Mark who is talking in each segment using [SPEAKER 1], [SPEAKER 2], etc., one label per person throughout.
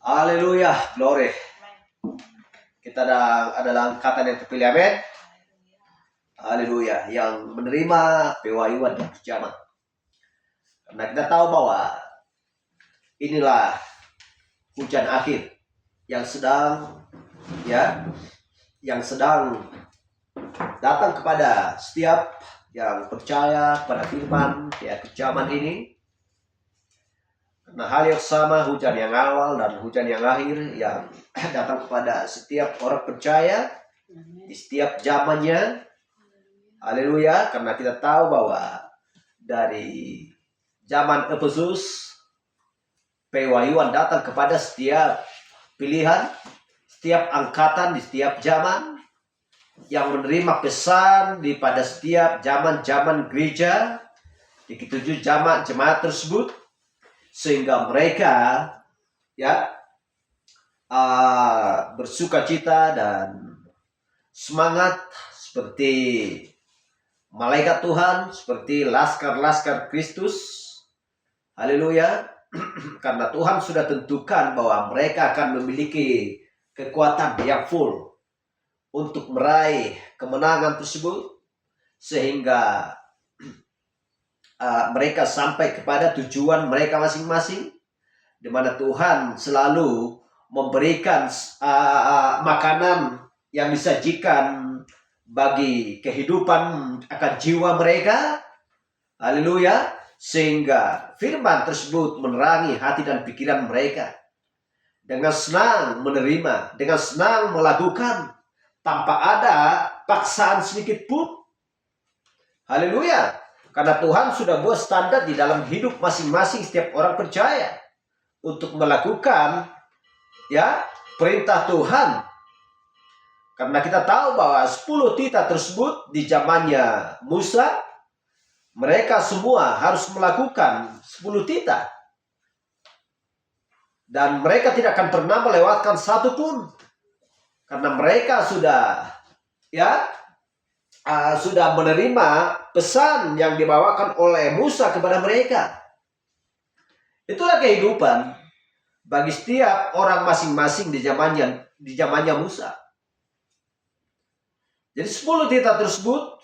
[SPEAKER 1] Haleluya, glory. Kita adalah angkatan yang terpilih, amin. Haleluya, yang menerima pewahyuan dan zaman. Karena kita tahu bahwa inilah hujan akhir yang sedang datang kepada setiap yang percaya pada firman di akhir zaman ini. Karena hal yang sama, hujan yang awal dan hujan yang akhir yang datang kepada setiap orang percaya di setiap zamannya. Haleluya, karena kita tahu bahwa dari zaman Efesus pewahyuan datang kepada setiap pilihan, setiap angkatan di setiap zaman yang menerima pesan pada setiap zaman gereja di ketujuh jemaat tersebut, sehingga mereka bersukacita dan semangat seperti malaikat Tuhan, seperti laskar-laskar Kristus. Haleluya. Karena Tuhan sudah tentukan bahwa mereka akan memiliki kekuatan yang full untuk meraih kemenangan tersebut, sehingga mereka sampai kepada tujuan mereka masing-masing, di mana Tuhan selalu memberikan makanan yang disajikan bagi kehidupan akan jiwa mereka. Haleluya. Sehingga firman tersebut menerangi hati dan pikiran mereka, dengan senang menerima, dengan senang melakukan, tanpa ada paksaan sedikit pun. Haleluya. Karena Tuhan sudah buat standar di dalam hidup masing-masing setiap orang percaya untuk melakukan perintah Tuhan. Karena kita tahu bahwa 10 titah tersebut di zamannya Musa, mereka semua harus melakukan 10 titah. Dan mereka tidak akan pernah melewatkan satu pun. Karena mereka sudah menerima pesan yang dibawakan oleh Musa kepada mereka. Itulah kehidupan bagi setiap orang masing-masing di zamannya Musa. Jadi 10 titah tersebut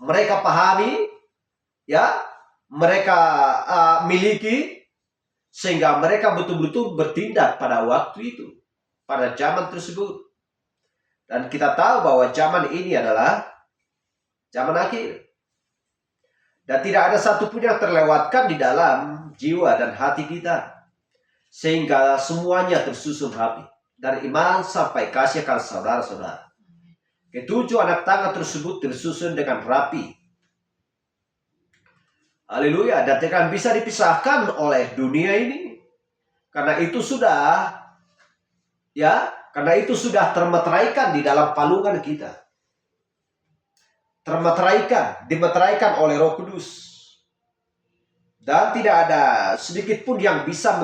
[SPEAKER 1] mereka pahami, mereka miliki, sehingga mereka betul-betul bertindak pada waktu itu, pada zaman tersebut. Dan kita tahu bahwa zaman ini adalah zaman akhir. Dan tidak ada satupun yang terlewatkan di dalam jiwa dan hati kita, sehingga semuanya tersusun rapi, dari iman sampai kasih akan saudara-saudara. Ketujuh anak tangga tersebut tersusun dengan rapi. Haleluya. Dan tidak bisa dipisahkan oleh dunia ini. Karena itu sudah termeteraikan di dalam palungan kita. Dimeteraikan oleh Roh Kudus. Dan tidak ada sedikit pun yang bisa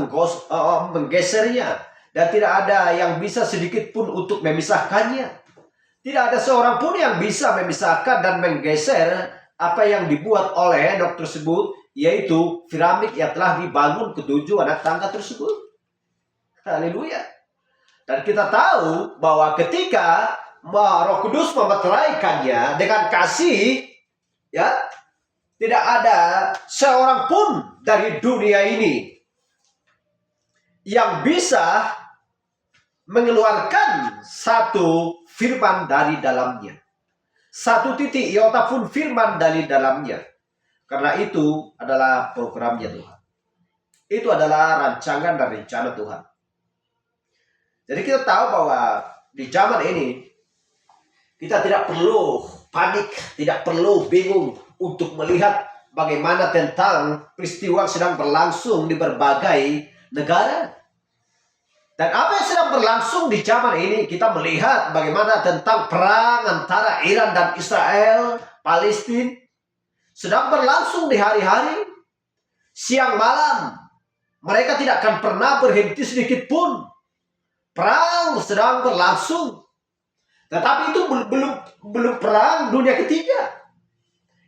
[SPEAKER 1] menggesernya. Dan tidak ada yang bisa sedikit pun untuk memisahkannya. Tidak ada seorang pun yang bisa memisahkan dan menggeser apa yang dibuat oleh Enoch tersebut, yaitu piramid yang telah dibangun ketujuh anak tangga tersebut. Haleluya. Dan kita tahu bahwa ketika Roh Kudus memeteraikannya dengan kasih, tidak ada seorang pun dari dunia ini yang bisa mengeluarkan satu firman dari dalamnya. Satu titik iota pun firman dari dalamnya. Karena itu adalah programnya Tuhan. Itu adalah rancangan dan rencana Tuhan. Jadi kita tahu bahwa di zaman ini kita tidak perlu panik, tidak perlu bingung untuk melihat bagaimana tentang peristiwa yang sedang berlangsung di berbagai negara. Dan apa yang sedang berlangsung di zaman ini, kita melihat bagaimana tentang perang antara Iran dan Israel, Palestina, sedang berlangsung di hari-hari, siang malam. Mereka tidak akan pernah berhenti sedikit pun. Perang sedang berlangsung. Tetapi itu belum perang dunia ketiga.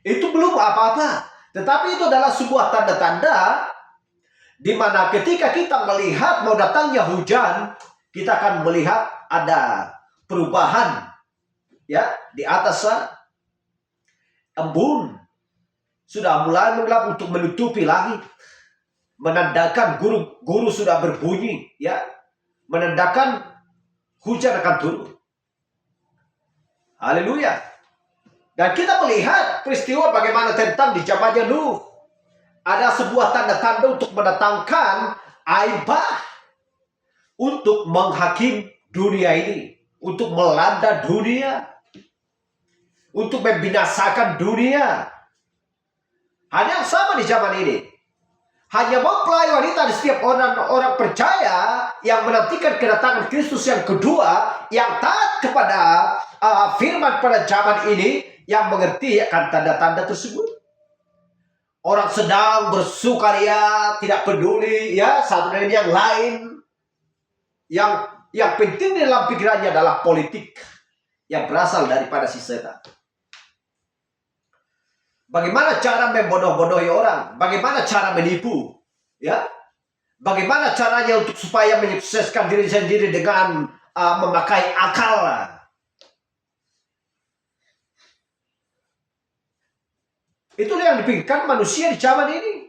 [SPEAKER 1] Itu belum apa-apa. Tetapi itu adalah sebuah tanda-tanda Di mana ketika kita melihat mau datangnya hujan, kita akan melihat ada perubahan ya di atas sana. Embun sudah mulai menggelap untuk menutupi langit, menandakan guru sudah berbunyi ya, menandakan hujan akan turun. Haleluya. Dan kita melihat peristiwa bagaimana tentang di zamannya Nuh. Ada sebuah tanda-tanda untuk mendatangkan air bah, untuk menghakim dunia ini, untuk melanda dunia, untuk membinasakan dunia. Hanya yang sama di zaman ini. Hanya mempelai wanita di setiap orang percaya yang menantikan kedatangan Kristus yang kedua, yang taat kepada firman pada zaman ini, yang mengerti akan tanda-tanda tersebut. Orang sedang bersukaria, tidak peduli ya satu dengan yang lain. Yang penting dalam pikirannya adalah politik yang berasal daripada si setan. Bagaimana cara membodoh-bodohi orang? Bagaimana cara menipu? Ya, bagaimana caranya untuk supaya menyukseskan diri sendiri dengan memakai akal? Itulah yang dipikirkan manusia di zaman ini.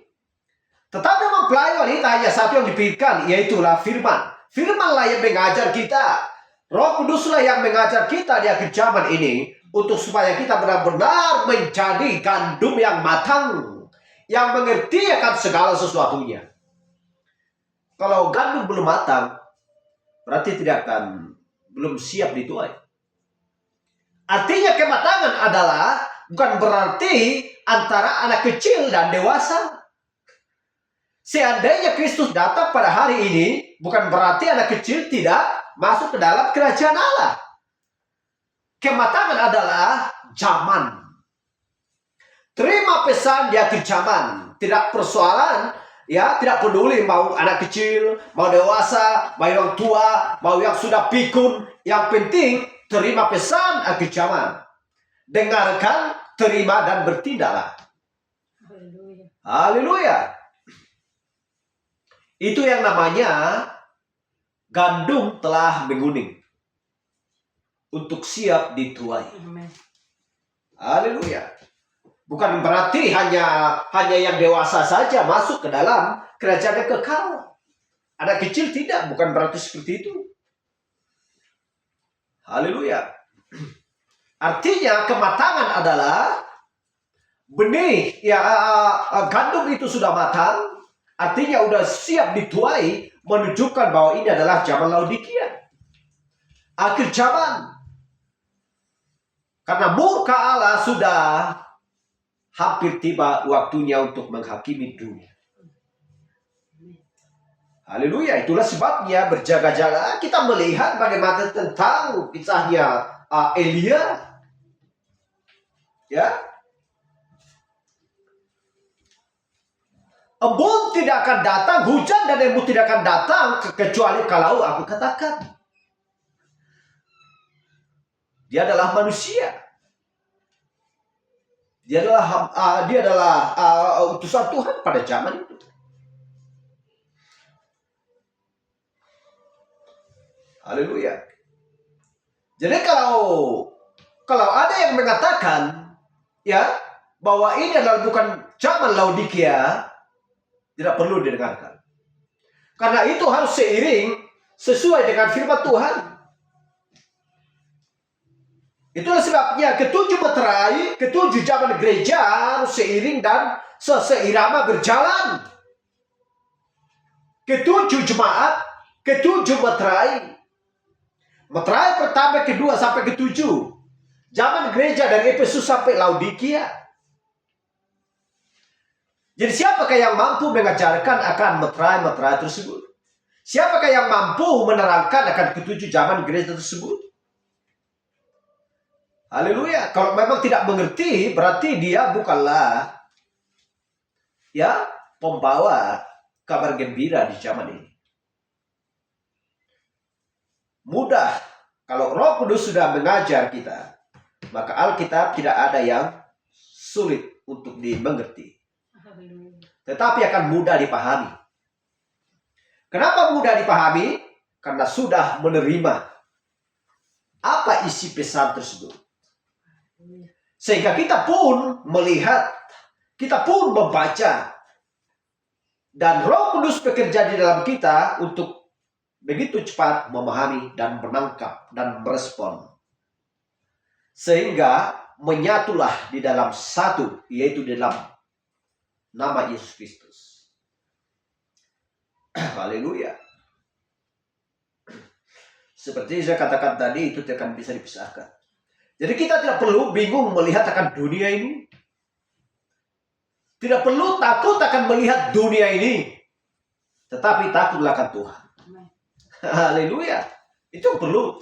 [SPEAKER 1] Tetapi mempelai wanita hanya satu yang dipikirkan, yaitulah firman. Firmanlah yang mengajar kita. Roh Kuduslah yang mengajar kita di akhir zaman ini, untuk supaya kita benar-benar menjadi gandum yang matang, yang mengerti akan segala sesuatunya. Kalau gandum belum matang, berarti belum siap dituai. Artinya kematangan adalah bukan berarti antara anak kecil dan dewasa. Seandainya Kristus datang pada hari ini, bukan berarti anak kecil tidak masuk ke dalam kerajaan Allah. Kematangan adalah zaman. Terima pesan di akhir zaman. Tidak persoalan, ya, tidak peduli mau anak kecil, mau dewasa, mau yang tua, mau yang sudah pikun. Yang penting terima pesan akhir zaman. Dengarkan, terima dan bertindaklah. Haleluya. Haleluya. Itu yang namanya gandum telah menguning untuk siap dituai. Haleluya. Bukan berarti hanya yang dewasa saja masuk ke dalam kerajaan yang kekal. Anak kecil tidak, bukan berarti seperti itu. Haleluya. Artinya kematangan adalah benih ya, gandum itu sudah matang, artinya sudah siap dituai, menunjukkan bahwa ini adalah zaman Laodikia, akhir zaman. Karena murka Allah sudah hampir tiba waktunya untuk menghakimi dunia. Haleluya. Itulah sebabnya berjaga-jaga. Kita melihat bagaimana tentang kisahnya Elia. Ya, embun tidak akan datang, hujan dan embun tidak akan datang kecuali kalau aku katakan. Dia adalah manusia. Dia adalah utusan Tuhan pada zaman itu. Haleluya. Jadi kalau ada yang mengatakan ya bahwa ini adalah bukan zaman Laodikia, tidak perlu didengarkan. Karena itu harus seiring sesuai dengan firman Tuhan. Itulah sebabnya ketujuh meterai, ketujuh zaman gereja harus seiring dan seirama berjalan. Ketujuh jemaat, ketujuh meterai. Meterai pertama, kedua sampai ketujuh. Zaman gereja dari Efesus sampai Laodikia. Jadi siapakah yang mampu mengajarkan akan meterai-meterai tersebut? Siapakah yang mampu menerangkan akan ketujuh zaman gereja tersebut? Haleluya. Kalau memang tidak mengerti, berarti dia bukanlah ya pembawa kabar gembira di zaman ini. Mudah. Kalau Roh Kudus sudah mengajar kita, maka Alkitab tidak ada yang sulit untuk dimengerti. Tetapi akan mudah dipahami. Kenapa mudah dipahami? Karena sudah menerima apa isi pesan tersebut. Sehingga kita pun melihat, kita pun membaca, dan Roh Kudus bekerja di dalam kita untuk begitu cepat memahami dan menangkap dan merespon. Sehingga menyatulah di dalam satu, yaitu di dalam nama Yesus Kristus. Haleluya. Seperti saya katakan tadi, itu tidak akan bisa dipisahkan. Jadi kita tidak perlu bingung melihat akan dunia ini. Tidak perlu takut akan melihat dunia ini. Tetapi takutlah akan Tuhan. Haleluya. Itu perlu.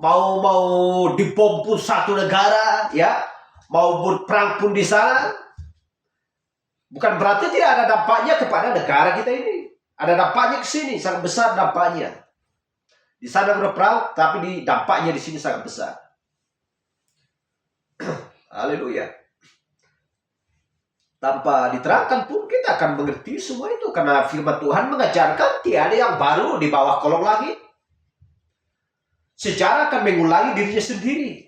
[SPEAKER 1] Mau dibom pun satu negara, ya, mau berperang pun di sana, bukan berarti tidak ada dampaknya kepada negara kita ini. Ada dampaknya ke sini, sangat besar dampaknya. Di sana berperang, tapi dampaknya di sini sangat besar. Haleluya. Tanpa diterangkan pun kita akan mengerti semua itu, karena firman Tuhan mengajarkan tiada yang baru di bawah kolong langit. Sejarah akan mengulangi dirinya sendiri.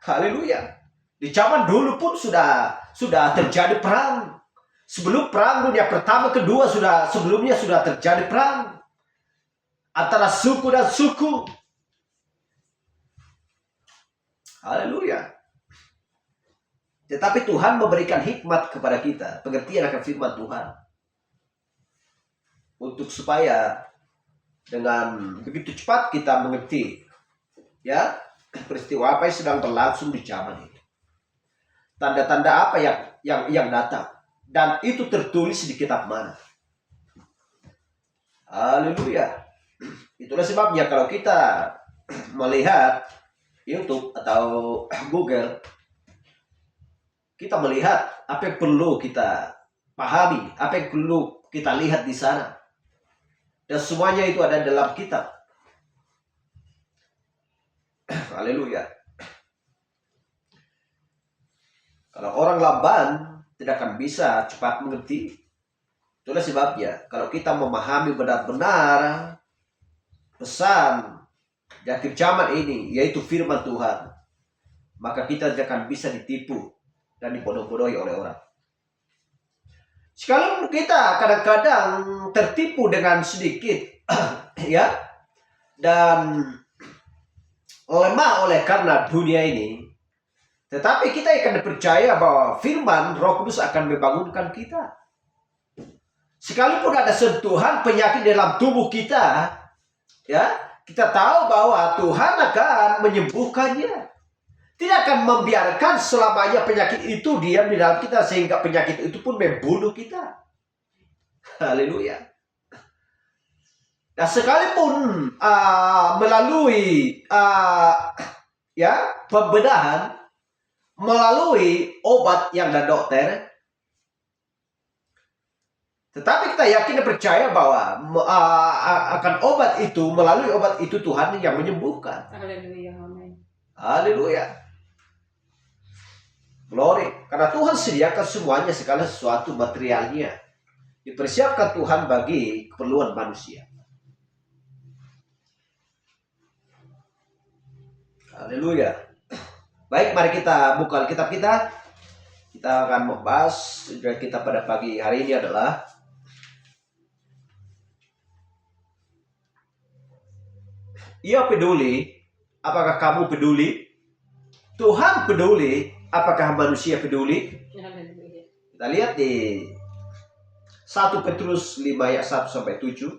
[SPEAKER 1] Haleluya. Di zaman dulu pun sudah terjadi perang. Sebelum perang dunia pertama, kedua sebelumnya sudah terjadi perang antara suku dan suku. Haleluya. Tetapi Tuhan memberikan hikmat kepada kita, pengertian akan firman Tuhan, untuk supaya dengan begitu cepat kita mengerti, ya, peristiwa apa yang sedang berlangsung di zaman ini, tanda-tanda apa yang datang, dan itu tertulis di kitab mana. Haleluya. Itulah sebabnya kalau kita melihat YouTube atau Google, kita melihat apa yang perlu kita pahami, apa yang perlu kita lihat di sana. Dan semuanya itu ada dalam kitab. Haleluya. Kalau orang lamban tidak akan bisa cepat mengerti. Itulah sebabnya kalau kita memahami benar-benar pesan di akhir zaman ini, yaitu firman Tuhan, maka kita tidak akan bisa ditipu dan dibodoh-bodohi oleh orang. Sekalipun kita kadang-kadang tertipu dengan sedikit, ya, dan lemah oleh karena dunia ini, tetapi kita akan percaya bahwa firman Roh Kudus akan membangunkan kita. Sekalipun ada sentuhan penyakit dalam tubuh kita, ya, kita tahu bahwa Tuhan akan menyembuhkannya. Tidak akan membiarkan selamanya penyakit itu diam di dalam kita, sehingga penyakit itu pun membunuh kita. Haleluya. Dan sekalipun melalui pembedahan, melalui obat yang ada dokter, tetapi kita yakin dan percaya bahwa akan obat itu, melalui obat itu Tuhan yang menyembuhkan.
[SPEAKER 2] Haleluya. Amin.
[SPEAKER 1] Haleluya. Glory. Karena Tuhan sediakan semuanya, segala sesuatu materialnya dipersiapkan Tuhan bagi keperluan manusia. Haleluya. Baik, mari kita buka Alkitab kita. Kita akan membahas kita pada pagi hari ini adalah Ia peduli. Apakah kamu peduli? Tuhan peduli. Apakah manusia peduli? Kita lihat di 1 Petrus 5 ayat 1-7.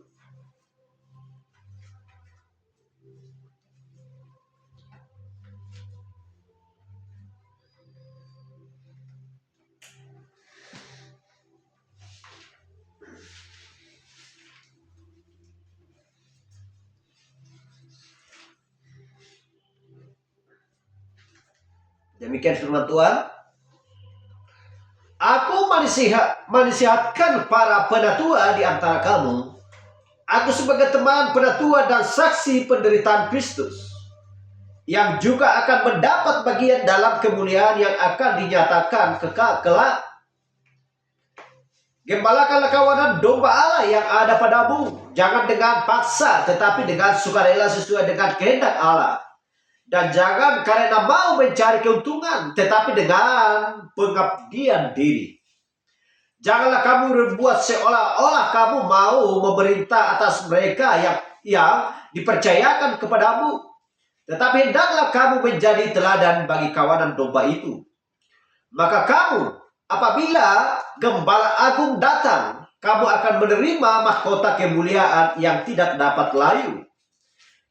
[SPEAKER 1] Demikian firman Tuhan. Aku menasihatkan para penatua di antara kamu. Aku sebagai teman penatua dan saksi penderitaan Kristus, yang juga akan mendapat bagian dalam kemuliaan yang akan dinyatakan kelak. Gembalakanlah kawanan domba Allah yang ada padamu. Jangan dengan paksa, tetapi dengan sukarela sesuai dengan kehendak Allah. Dan jangan karena mau mencari keuntungan, tetapi dengan pengabdian diri. Janganlah kamu berbuat seolah-olah kamu mau memerintah atas mereka yang dipercayakan kepadamu. Tetapi hendaklah kamu menjadi teladan bagi kawanan domba itu. Maka kamu, apabila Gembala Agung datang, kamu akan menerima mahkota kemuliaan yang tidak dapat layu.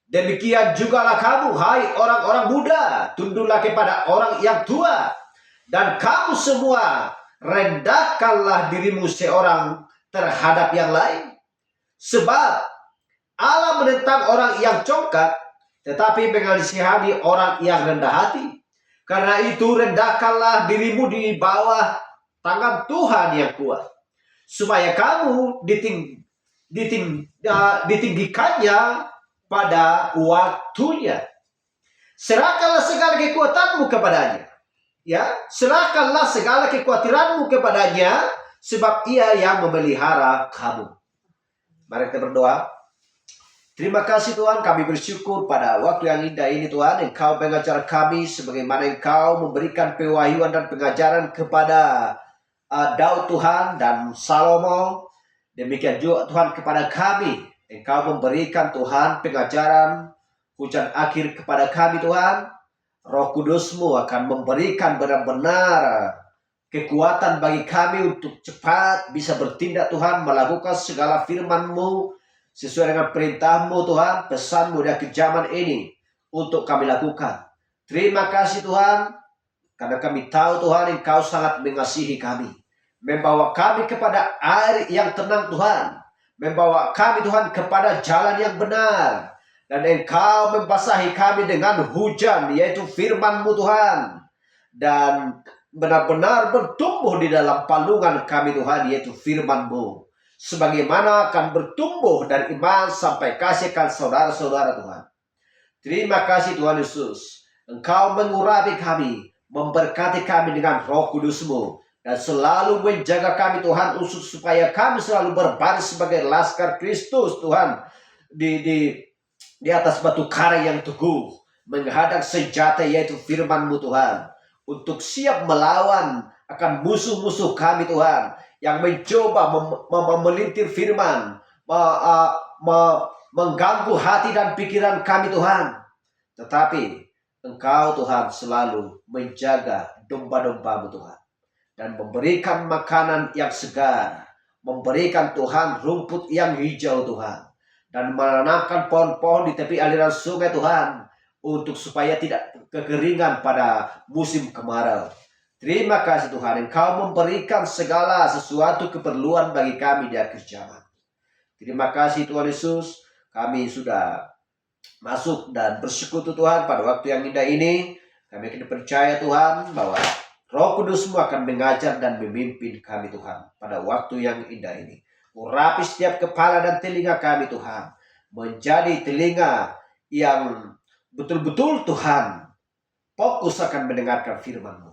[SPEAKER 1] Demikian jugalah kamu, hai orang-orang muda, tunduklah kepada orang yang tua. Dan kamu semua, rendahkanlah dirimu seorang terhadap yang lain. Sebab Allah menentang orang yang congkak, tetapi mengasihani orang yang rendah hati. Karena itu rendahkanlah dirimu di bawah tangan Tuhan yang kuat, supaya kamu ditinggikannya pada waktunya. Serahkanlah segala kekuatanmu kepadanya. Ya, serahkanlah segala kekhawatiranmu kepadanya, sebab Ia yang memelihara kamu. Mari kita berdoa. Terima kasih Tuhan, kami bersyukur pada waktu yang indah ini Tuhan, Engkau mengajar kami sebagaimana Engkau memberikan pewahyuan dan pengajaran kepada Daud Tuhan dan Salomo. Demikian juga Tuhan kepada kami, Engkau memberikan Tuhan pengajaran hujan akhir kepada kami Tuhan. Roh Kudus-Mu akan memberikan benar-benar kekuatan bagi kami untuk cepat bisa bertindak Tuhan, melakukan segala firman-Mu sesuai dengan perintah-Mu Tuhan, pesan-Mu di akhir zaman ini untuk kami lakukan. Terima kasih Tuhan, karena kami tahu Tuhan Engkau sangat mengasihi kami. Membawa kami kepada air yang tenang Tuhan. Membawa kami Tuhan kepada jalan yang benar. Dan Engkau membasahi kami dengan hujan, yaitu firman-Mu Tuhan. Dan benar-benar bertumbuh di dalam palungan kami Tuhan, yaitu firman-Mu. Sebagaimana akan bertumbuh dari iman sampai kasihkan saudara-saudara Tuhan. Terima kasih Tuhan Yesus. Engkau mengurapi kami, memberkati kami dengan Roh Kudus-Mu, dan selalu menjaga kami Tuhan, supaya kami selalu berbaris sebagai laskar Kristus Tuhan, di atas batu karang yang teguh, menghadang senjata yaitu firman-Mu Tuhan, untuk siap melawan akan musuh-musuh kami Tuhan, yang mencoba memelintir firman, mengganggu hati dan pikiran kami Tuhan. Tetapi Engkau Tuhan selalu menjaga domba-domba-Mu Tuhan, dan memberikan makanan yang segar, memberikan Tuhan rumput yang hijau Tuhan, dan menanamkan pohon-pohon di tepi aliran sungai Tuhan, untuk supaya tidak kekeringan pada musim kemarau. Terima kasih Tuhan, Engkau memberikan segala sesuatu keperluan bagi kami di akhir zaman. Terima kasih Tuhan Yesus, kami sudah masuk dan bersekutu Tuhan pada waktu yang indah ini. Kami akan percaya Tuhan bahwa Roh Kudus-Mu akan mengajar dan memimpin kami Tuhan pada waktu yang indah ini. Urapi setiap kepala dan telinga kami Tuhan, menjadi telinga yang betul-betul Tuhan fokus akan mendengarkan firman-Mu.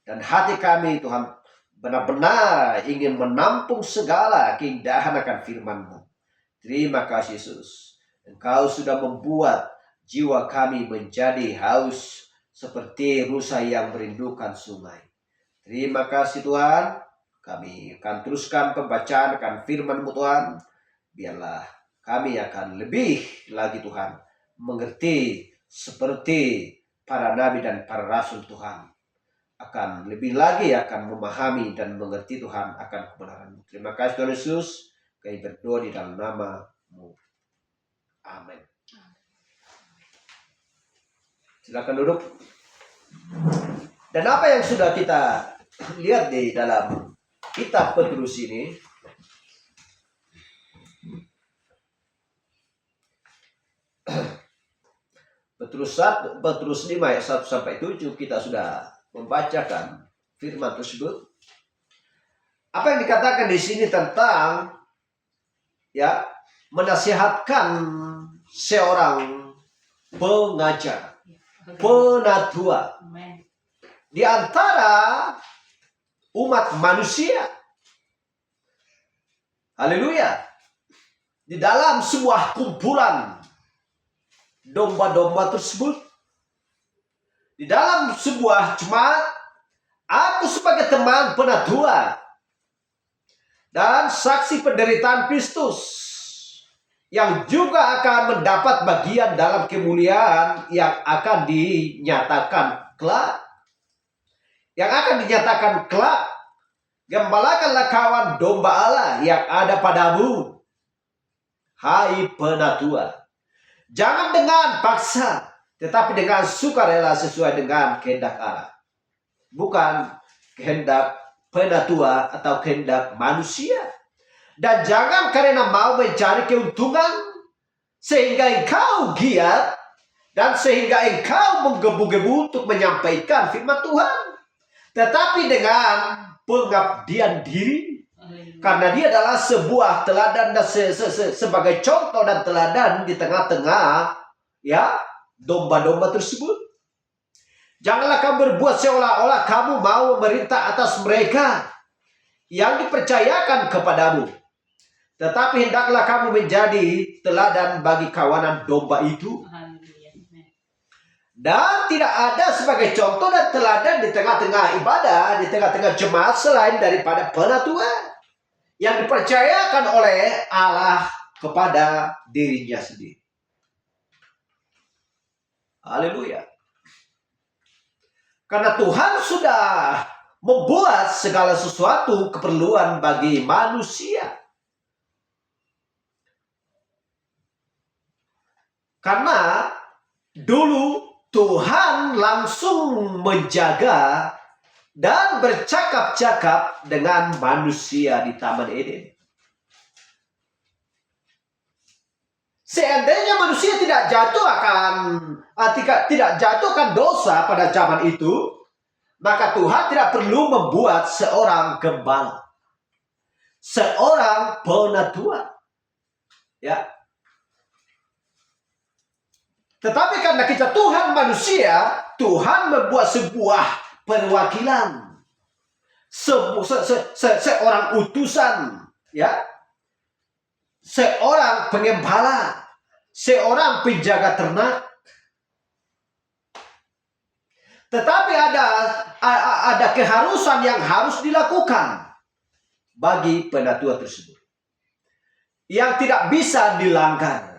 [SPEAKER 1] Dan hati kami Tuhan benar-benar ingin menampung segala keindahan akan firman-Mu. Terima kasih Yesus. Engkau sudah membuat jiwa kami menjadi haus seperti rusa yang merindukan sungai. Terima kasih Tuhan. Kami akan teruskan pembacaan akan firman-Mu Tuhan. Biarlah kami akan lebih lagi Tuhan mengerti seperti para nabi dan para rasul Tuhan. Akan lebih lagi akan memahami dan mengerti Tuhan akan kebenaran-Mu. Terima kasih Tuhan Yesus. Kami berdoa di dalam nama-Mu. Amin. Silakan duduk. Dan apa yang sudah kita lihat di dalam kitab Petrus ini, Petrus 5 ayat 1 sampai 7 kita sudah membacakan firman tersebut. Apa yang dikatakan di sini tentang menasihatkan seorang pengajar, penatua di antara umat manusia. Haleluya. Di dalam sebuah kumpulan domba-domba tersebut, di dalam sebuah jemaat, aku sebagai teman penatua dan saksi penderitaan Kristus yang juga akan mendapat bagian dalam kemuliaan yang akan dinyatakan kelak. Yang akan dinyatakan kelak. Gembalakanlah kawan domba Allah yang ada padamu, hai penatua. Jangan dengan paksa, tetapi dengan sukarela sesuai dengan kehendak Allah. Bukan kehendak penatua atau kehendak manusia. Dan jangan karena mau mencari keuntungan sehingga engkau giat dan sehingga engkau menggebu-gebu untuk menyampaikan firman Tuhan. Tetapi dengan pengabdian diri, karena dia adalah sebuah teladan dan sebagai contoh dan teladan di tengah-tengah ya domba-domba tersebut. Janganlah kamu berbuat seolah-olah kamu mau memerintah atas mereka yang dipercayakan kepadamu. Tetapi hendaklah kamu menjadi teladan bagi kawanan domba itu. Dan tidak ada sebagai contoh dan teladan di tengah-tengah ibadah, di tengah-tengah jemaat selain daripada penatua yang dipercayakan oleh Allah kepada dirinya sendiri. Haleluya. Karena Tuhan sudah membuat segala sesuatu keperluan bagi manusia. Karena dulu Tuhan langsung menjaga dan bercakap-cakap dengan manusia di Taman Eden. Seandainya manusia tidak jatuhkan dosa pada zaman itu, maka Tuhan tidak perlu membuat seorang gembala, seorang penatua, ya. Tetapi karena kita Tuhan manusia, Tuhan membuat sebuah perwakilan, seorang utusan, ya, seorang pengembala, seorang penjaga ternak. Tetapi ada keharusan yang harus dilakukan bagi penatua tersebut, yang tidak bisa dilanggar.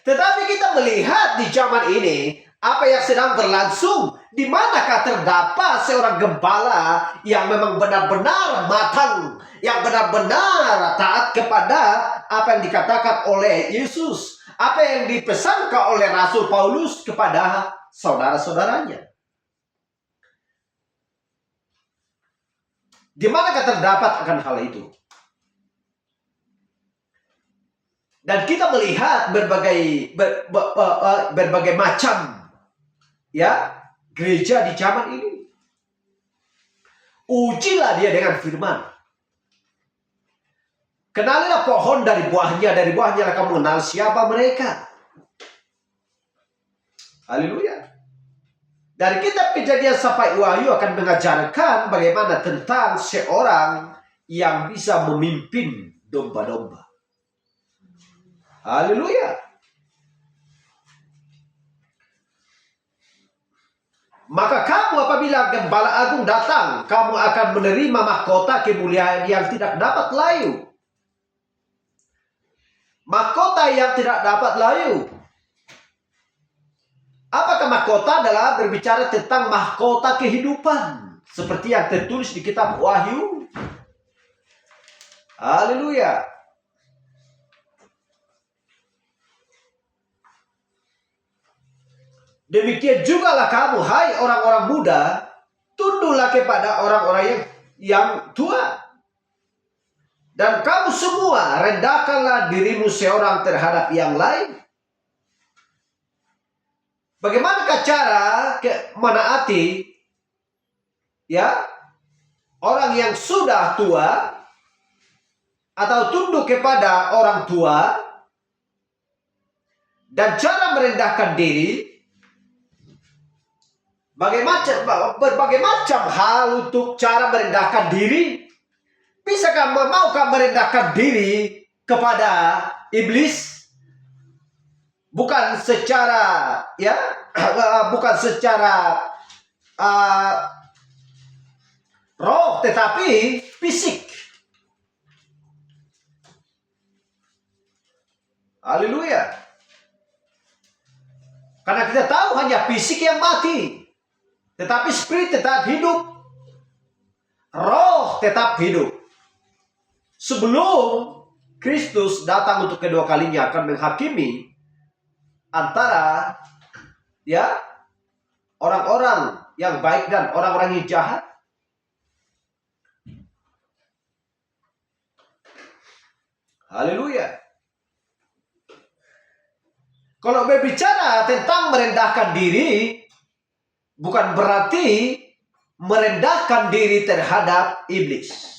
[SPEAKER 1] Tetapi kita melihat di zaman ini apa yang sedang berlangsung, di manakah terdapat seorang gembala yang memang benar-benar matang, yang benar-benar taat kepada apa yang dikatakan oleh Yesus, apa yang dipesankan oleh Rasul Paulus kepada saudara-saudaranya. Di manakah terdapat akan hal itu? Dan kita melihat berbagai macam ya gereja di zaman ini. Ujilah dia dengan firman. Kenalilah pohon dari buahnya lah kamu mengenal siapa mereka. Haleluya. Dari kitab Kejadian sampai Wahyu akan mengajarkan bagaimana tentang seorang yang bisa memimpin domba-domba. Haleluya. Maka kamu apabila Gembala Agung datang, kamu akan menerima mahkota kemuliaan yang tidak dapat layu. Mahkota yang tidak dapat layu. Apakah mahkota? Adalah berbicara tentang mahkota kehidupan, seperti yang tertulis di kitab Wahyu. Haleluya. Demikian jugalah kamu, hai orang-orang muda, tunduklah kepada orang-orang yang tua. Dan kamu semua rendahkanlah dirimu seorang terhadap yang lain. Bagaimanakah cara menaati ya orang yang sudah tua atau tunduk kepada orang tua, dan cara merendahkan diri? Berbagai macam hal untuk cara merendahkan diri. Maukah merendahkan diri kepada iblis? Bukan secara bukan secara roh, tetapi fisik. Haleluya. Karena kita tahu hanya fisik yang mati, tetapi spirit tetap hidup. Roh tetap hidup. Sebelum Kristus datang untuk kedua kalinya akan menghakimi antara orang-orang yang baik dan orang-orang yang jahat. Haleluya. Kalau berbicara tentang merendahkan diri, bukan berarti merendahkan diri terhadap iblis.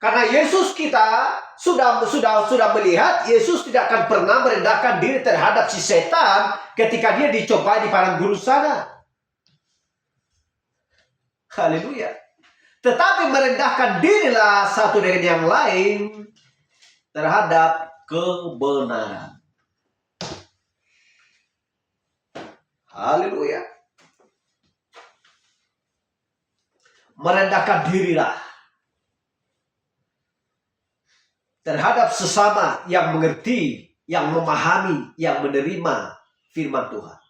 [SPEAKER 1] Karena Yesus kita sudah melihat Yesus tidak akan pernah merendahkan diri terhadap si setan ketika dia dicoba di padang gurun sana. Haleluya. Tetapi merendahkan dirilah satu dengan yang lain terhadap kebenaran. Haleluya. Merendahkan dirilah terhadap sesama yang mengerti, yang memahami, yang menerima firman Tuhan.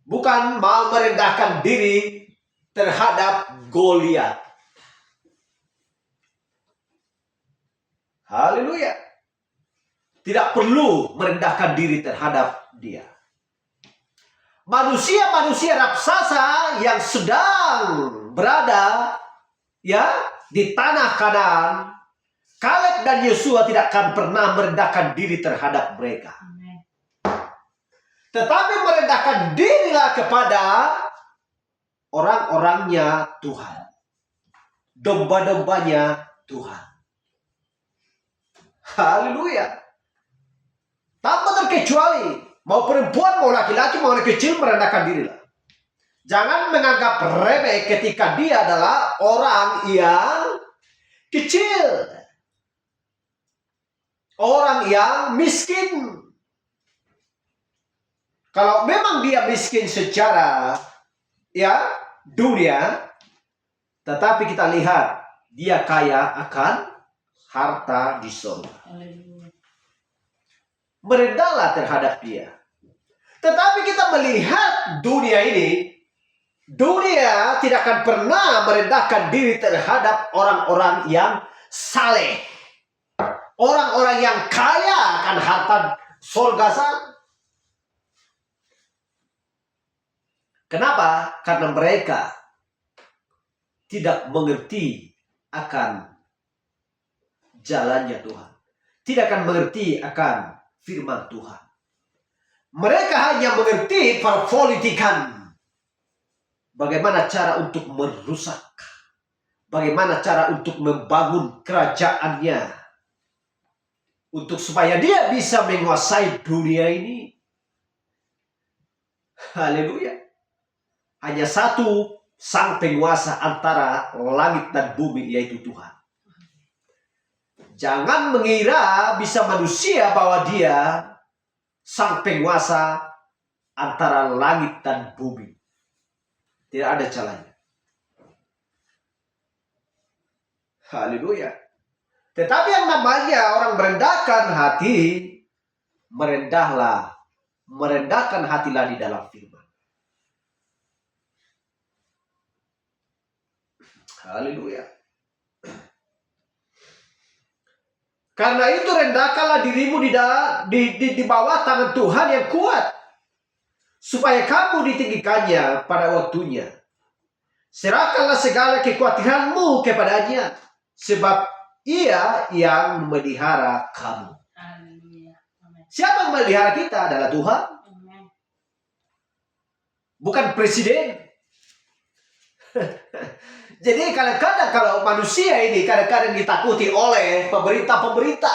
[SPEAKER 1] Bukan mau merendahkan diri terhadap Goliat. Haleluya. Tidak perlu merendahkan diri terhadap dia. Manusia-manusia raksasa yang sedang berada di tanah Kanaan, Kaleb dan Yosua tidak akan pernah merendahkan diri terhadap mereka. Tetapi merendahkan dirilah kepada orang-orangnya Tuhan, domba-dombanya Tuhan. Haleluya. Tanpa terkecuali, mau perempuan, mau laki-laki, mau anak kecil, merendahkan dirilah. Jangan menganggap remeh ketika dia adalah orang yang kecil, orang yang miskin. Kalau memang dia miskin secara dunia, tetapi kita lihat dia kaya akan harta di surga. Merendahlah terhadap dia. Tetapi kita melihat dunia ini, dunia tidak akan pernah merendahkan diri terhadap orang-orang yang saleh, orang-orang yang kaya akan harta surga sana. Kenapa? Karena mereka tidak mengerti akan jalannya Tuhan, tidak akan mengerti akan firman Tuhan. Mereka hanya mengerti perpolitikan, bagaimana cara untuk merusak, bagaimana cara untuk membangun kerajaannya, untuk supaya dia bisa menguasai dunia ini. Haleluya. Hanya satu sang penguasa antara langit dan bumi, yaitu Tuhan. Jangan mengira bisa manusia bahwa dia sang penguasa antara langit dan bumi. Tidak ada caranya. Haleluya. Tetapi yang namanya orang merendahkan hati, merendahkan hatilah di dalam firman. Haleluya. Karena itu rendahkanlah dirimu di bawah tangan Tuhan yang kuat, supaya kamu ditinggikannya pada waktunya. Serahkanlah segala kekhawatiranmu kepadanya, sebab Ia yang memelihara kamu. Siapa yang memelihara kita? Adalah Tuhan. Bukan presiden. Jadi kadang-kadang kalau manusia ini kadang-kadang ditakuti oleh pemerintah,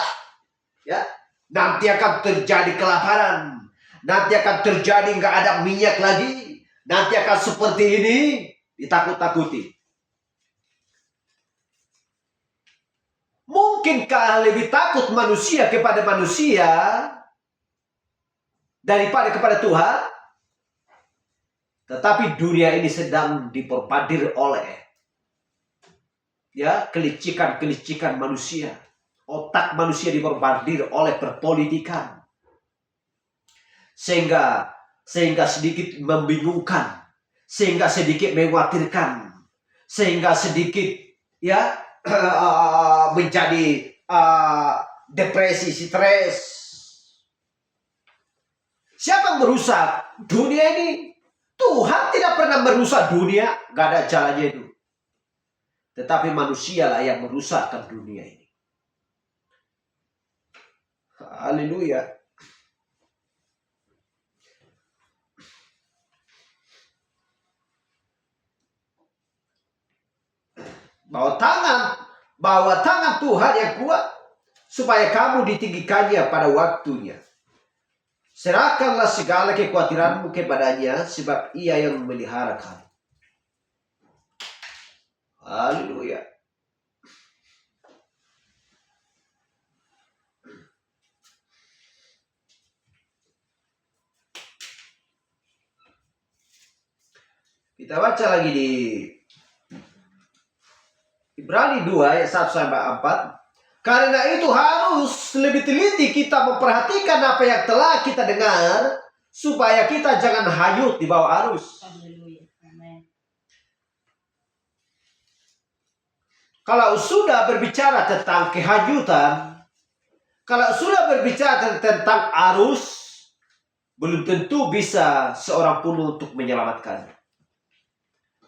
[SPEAKER 1] nanti akan terjadi kelaparan, nanti akan terjadi nggak ada minyak lagi, nanti akan seperti ini, ditakut-takuti. Mungkinkah lebih takut manusia kepada manusia daripada kepada Tuhan? Tetapi dunia ini sedang diperpadir oleh kelicikan manusia. Otak manusia diperpadir oleh perpolitikan. Sehingga sedikit membingungkan, sehingga sedikit mengkhawatirkan, sehingga sedikit menjadi depresi, stres. Siapa yang merusak dunia ini? Tuhan tidak pernah merusak dunia, gak ada caranya itu. Tetapi manusialah yang merusakkan dunia ini. Haleluya. Bawa tangan Tuhan yang kuat, supaya kamu ditinggikannya pada waktunya. Serahkanlah segala kekhawatiranmu kepadanya, sebab Ia yang memelihara kamu. Haleluya. Kita baca lagi di Ibrani 2 ayat 1 sampai 4. Karena itu harus lebih teliti kita memperhatikan apa yang telah kita dengar, supaya kita jangan hanyut di bawah arus. Kalau sudah berbicara tentang kehanyutan, kalau sudah berbicara tentang arus, belum tentu bisa seorang pun untuk menyelamatkannya.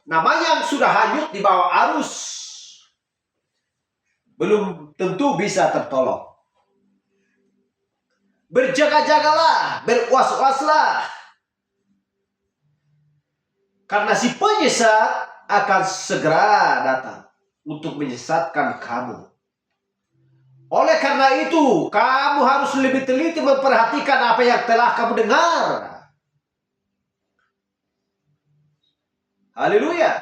[SPEAKER 1] Namanya yang sudah hanyut di bawah arus, belum tentu bisa tertolong. Berjaga-jagalah, berwas-waslah. Karena si penyesat akan segera datang untuk menyesatkan kamu. Oleh karena itu, kamu harus lebih teliti memperhatikan apa yang telah kamu dengar. Haleluya.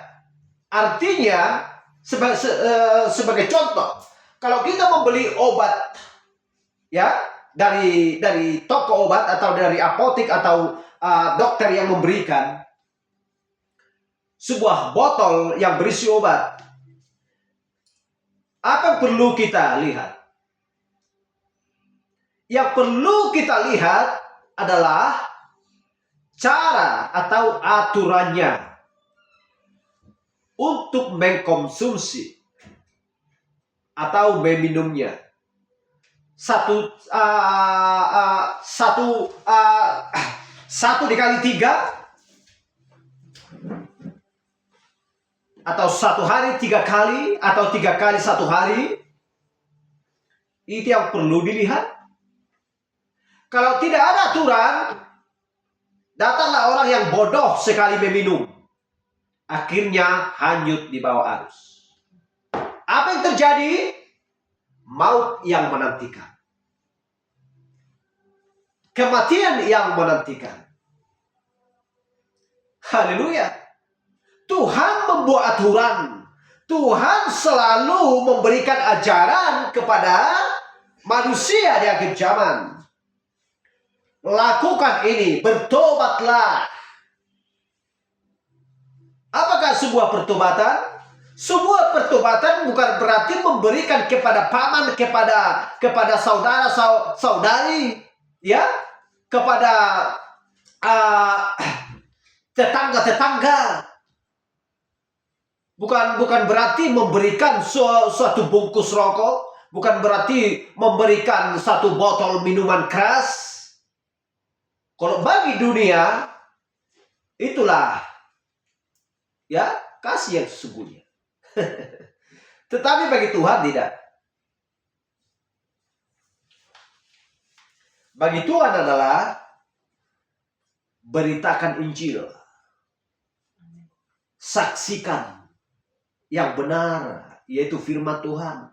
[SPEAKER 1] Artinya, sebagai contoh, kalau kita membeli obat dari toko obat atau dari apotek atau dokter yang memberikan sebuah botol yang berisi obat, apa yang perlu kita lihat? Yang perlu kita lihat adalah cara atau aturannya untuk mengkonsumsi atau meminumnya. Satu dikali 3, atau 1 hari 3 kali, atau 3 kali 1 hari. Itu yang perlu dilihat. Kalau tidak ada aturan, datanglah orang yang bodoh sekali meminum, akhirnya hanyut di bawah arus. Apa yang terjadi? Maut yang menantikan, kematian yang menantikan. Haleluya. Tuhan membuat aturan. Tuhan selalu memberikan ajaran kepada manusia di akhir zaman. Lakukan ini, bertobatlah. Apakah sebuah pertobatan? Sebuah pertobatan bukan berarti memberikan kepada paman, kepada saudara-saudari, kepada tetangga-tetangga. Bukan berarti memberikan suatu bungkus rokok, bukan berarti memberikan 1 botol minuman keras. Kalau bagi dunia, itulah kasih yang sesungguhnya. Tetapi bagi Tuhan tidak. Bagi Tuhan adalah beritakan Injil. Saksikan yang benar, yaitu firman Tuhan.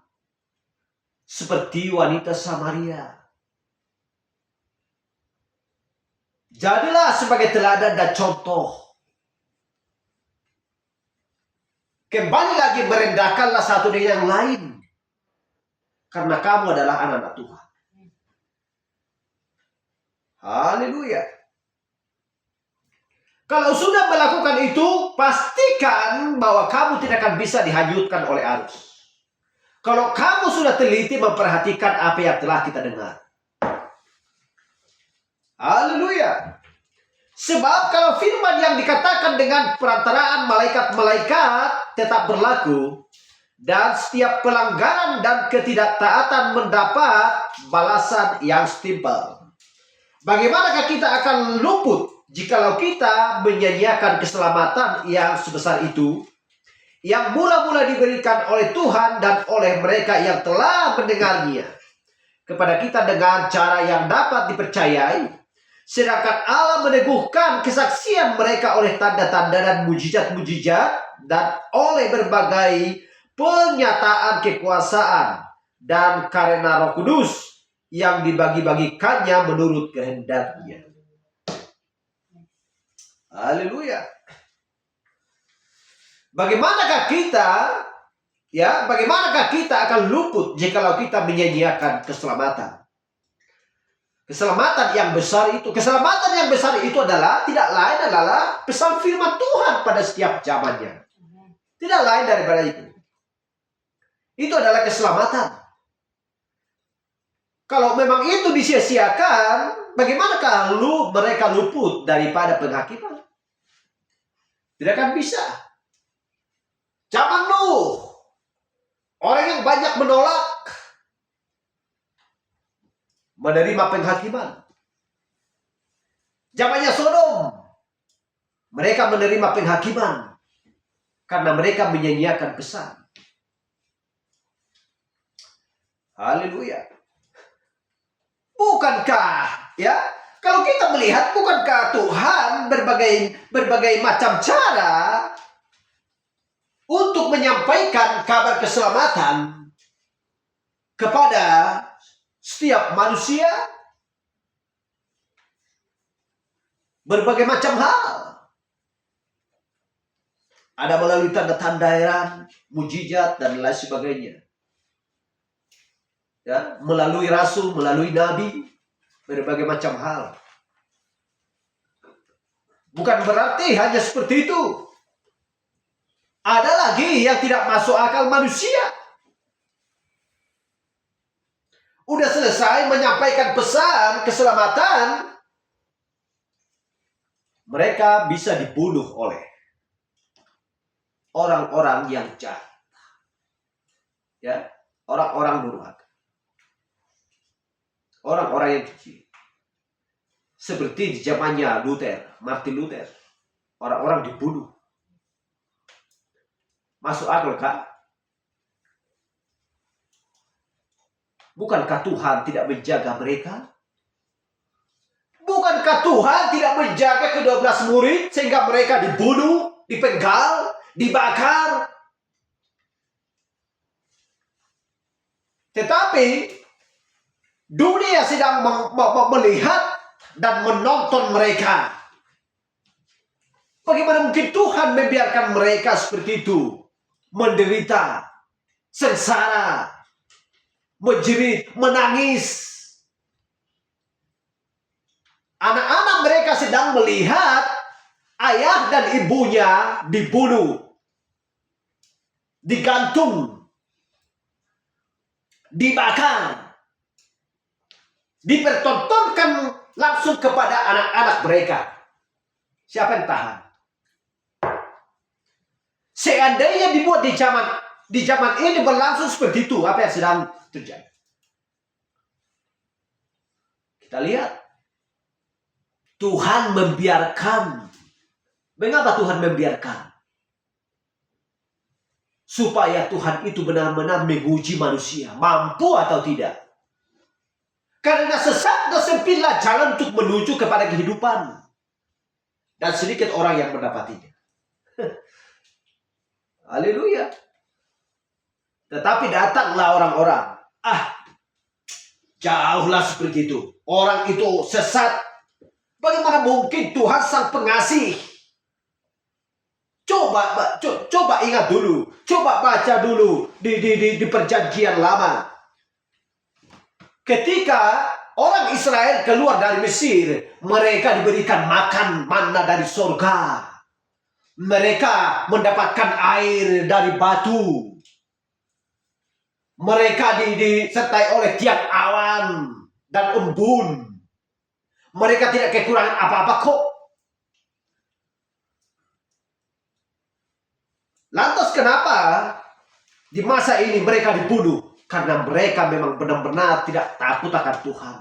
[SPEAKER 1] Seperti wanita Samaria. Jadilah sebagai teladan dan contoh. Kembali lagi, merendahkanlah satu dengan yang lain. Karena kamu adalah anak-anak Tuhan. Haleluya. Kalau sudah melakukan itu, pastikan bahwa kamu tidak akan bisa dihanyutkan oleh arus. Kalau kamu sudah teliti memperhatikan apa yang telah kita dengar. Haleluya. Sebab kalau firman yang dikatakan dengan perantaraan malaikat-malaikat tetap berlaku, dan setiap pelanggaran dan ketidaktaatan mendapat balasan yang setimpal. Bagaimanakah kita akan luput jikalau kita menyanyiakan keselamatan yang sebesar itu, yang mula-mula diberikan oleh Tuhan dan oleh mereka yang telah mendengarnya kepada kita dengan cara yang dapat dipercayai, sedangkan Allah meneguhkan kesaksian mereka oleh tanda-tanda dan mujizat-mujizat dan oleh berbagai penyataan kekuasaan dan karena Roh Kudus yang dibagi-bagikannya menurut kehendaknya. Haleluya. Bagaimanakah kita akan luput jikalau kita menyanyiakan keselamatan? Keselamatan yang besar itu adalah tidak lain adalah pesan firman Tuhan pada setiap zamannya. Tidak lain daripada itu. Itu adalah keselamatan. Kalau memang itu disia-siakan, bagaimanakah mereka luput daripada penghakiman? Tidak akan bisa. Zaman Nuh, orang yang banyak menolak menerima penghakiman. Zamannya Sodom, mereka menerima penghakiman karena mereka menyanyiakan pesan. Haleluya. Bukankah kalau kita melihat, bukankah Tuhan berbagai macam cara untuk menyampaikan kabar keselamatan kepada setiap manusia? Berbagai macam hal. Ada melalui tanda-tanda heran, mujizat dan lain sebagainya. Melalui rasul, melalui nabi, berbagai macam hal. Bukan berarti hanya seperti itu. Ada lagi yang tidak masuk akal manusia. Udah selesai menyampaikan pesan keselamatan, mereka bisa dibunuh oleh orang-orang yang jahat. Orang-orang durhaka. Orang-orang yang kecil. Seperti di zamannya Martin Luther. Orang-orang dibunuh. Masuk akal kah? Bukankah Tuhan tidak menjaga mereka? Bukankah Tuhan tidak menjaga ke-12 murid sehingga mereka dibunuh, dipenggal, dibakar? Tetapi dunia sedang melihat dan menonton mereka. Bagaimana mungkin Tuhan membiarkan mereka seperti itu? Menderita, sengsara, menjerit, menangis. Anak-anak mereka sedang melihat ayah dan ibunya dibunuh, digantung, dibakar, dipertontonkan langsung kepada anak-anak mereka. Siapa yang tahan? Seandainya dibuat di zaman ini berlangsung seperti itu, apa yang sedang terjadi? Kita lihat. Tuhan membiarkan. Mengapa Tuhan membiarkan? Supaya Tuhan itu benar-benar menguji manusia, mampu atau tidak. Karena sesat dan sempitlah jalan untuk menuju kepada kehidupan. Dan sedikit orang yang mendapatinya. Haleluya. Tetapi datanglah orang-orang. Jauhlah seperti itu. Orang itu sesat. Bagaimana mungkin Tuhan sang pengasih? Coba ingat dulu. Coba baca dulu di perjanjian lama. Ketika orang Israel keluar dari Mesir, mereka diberikan makan manna dari surga. Mereka mendapatkan air dari batu. Mereka disertai oleh tiang awan dan embun. Mereka tidak kekurangan apa-apa kok. Lantas kenapa di masa ini mereka dibunuh? Karena mereka memang benar-benar tidak takut akan Tuhan.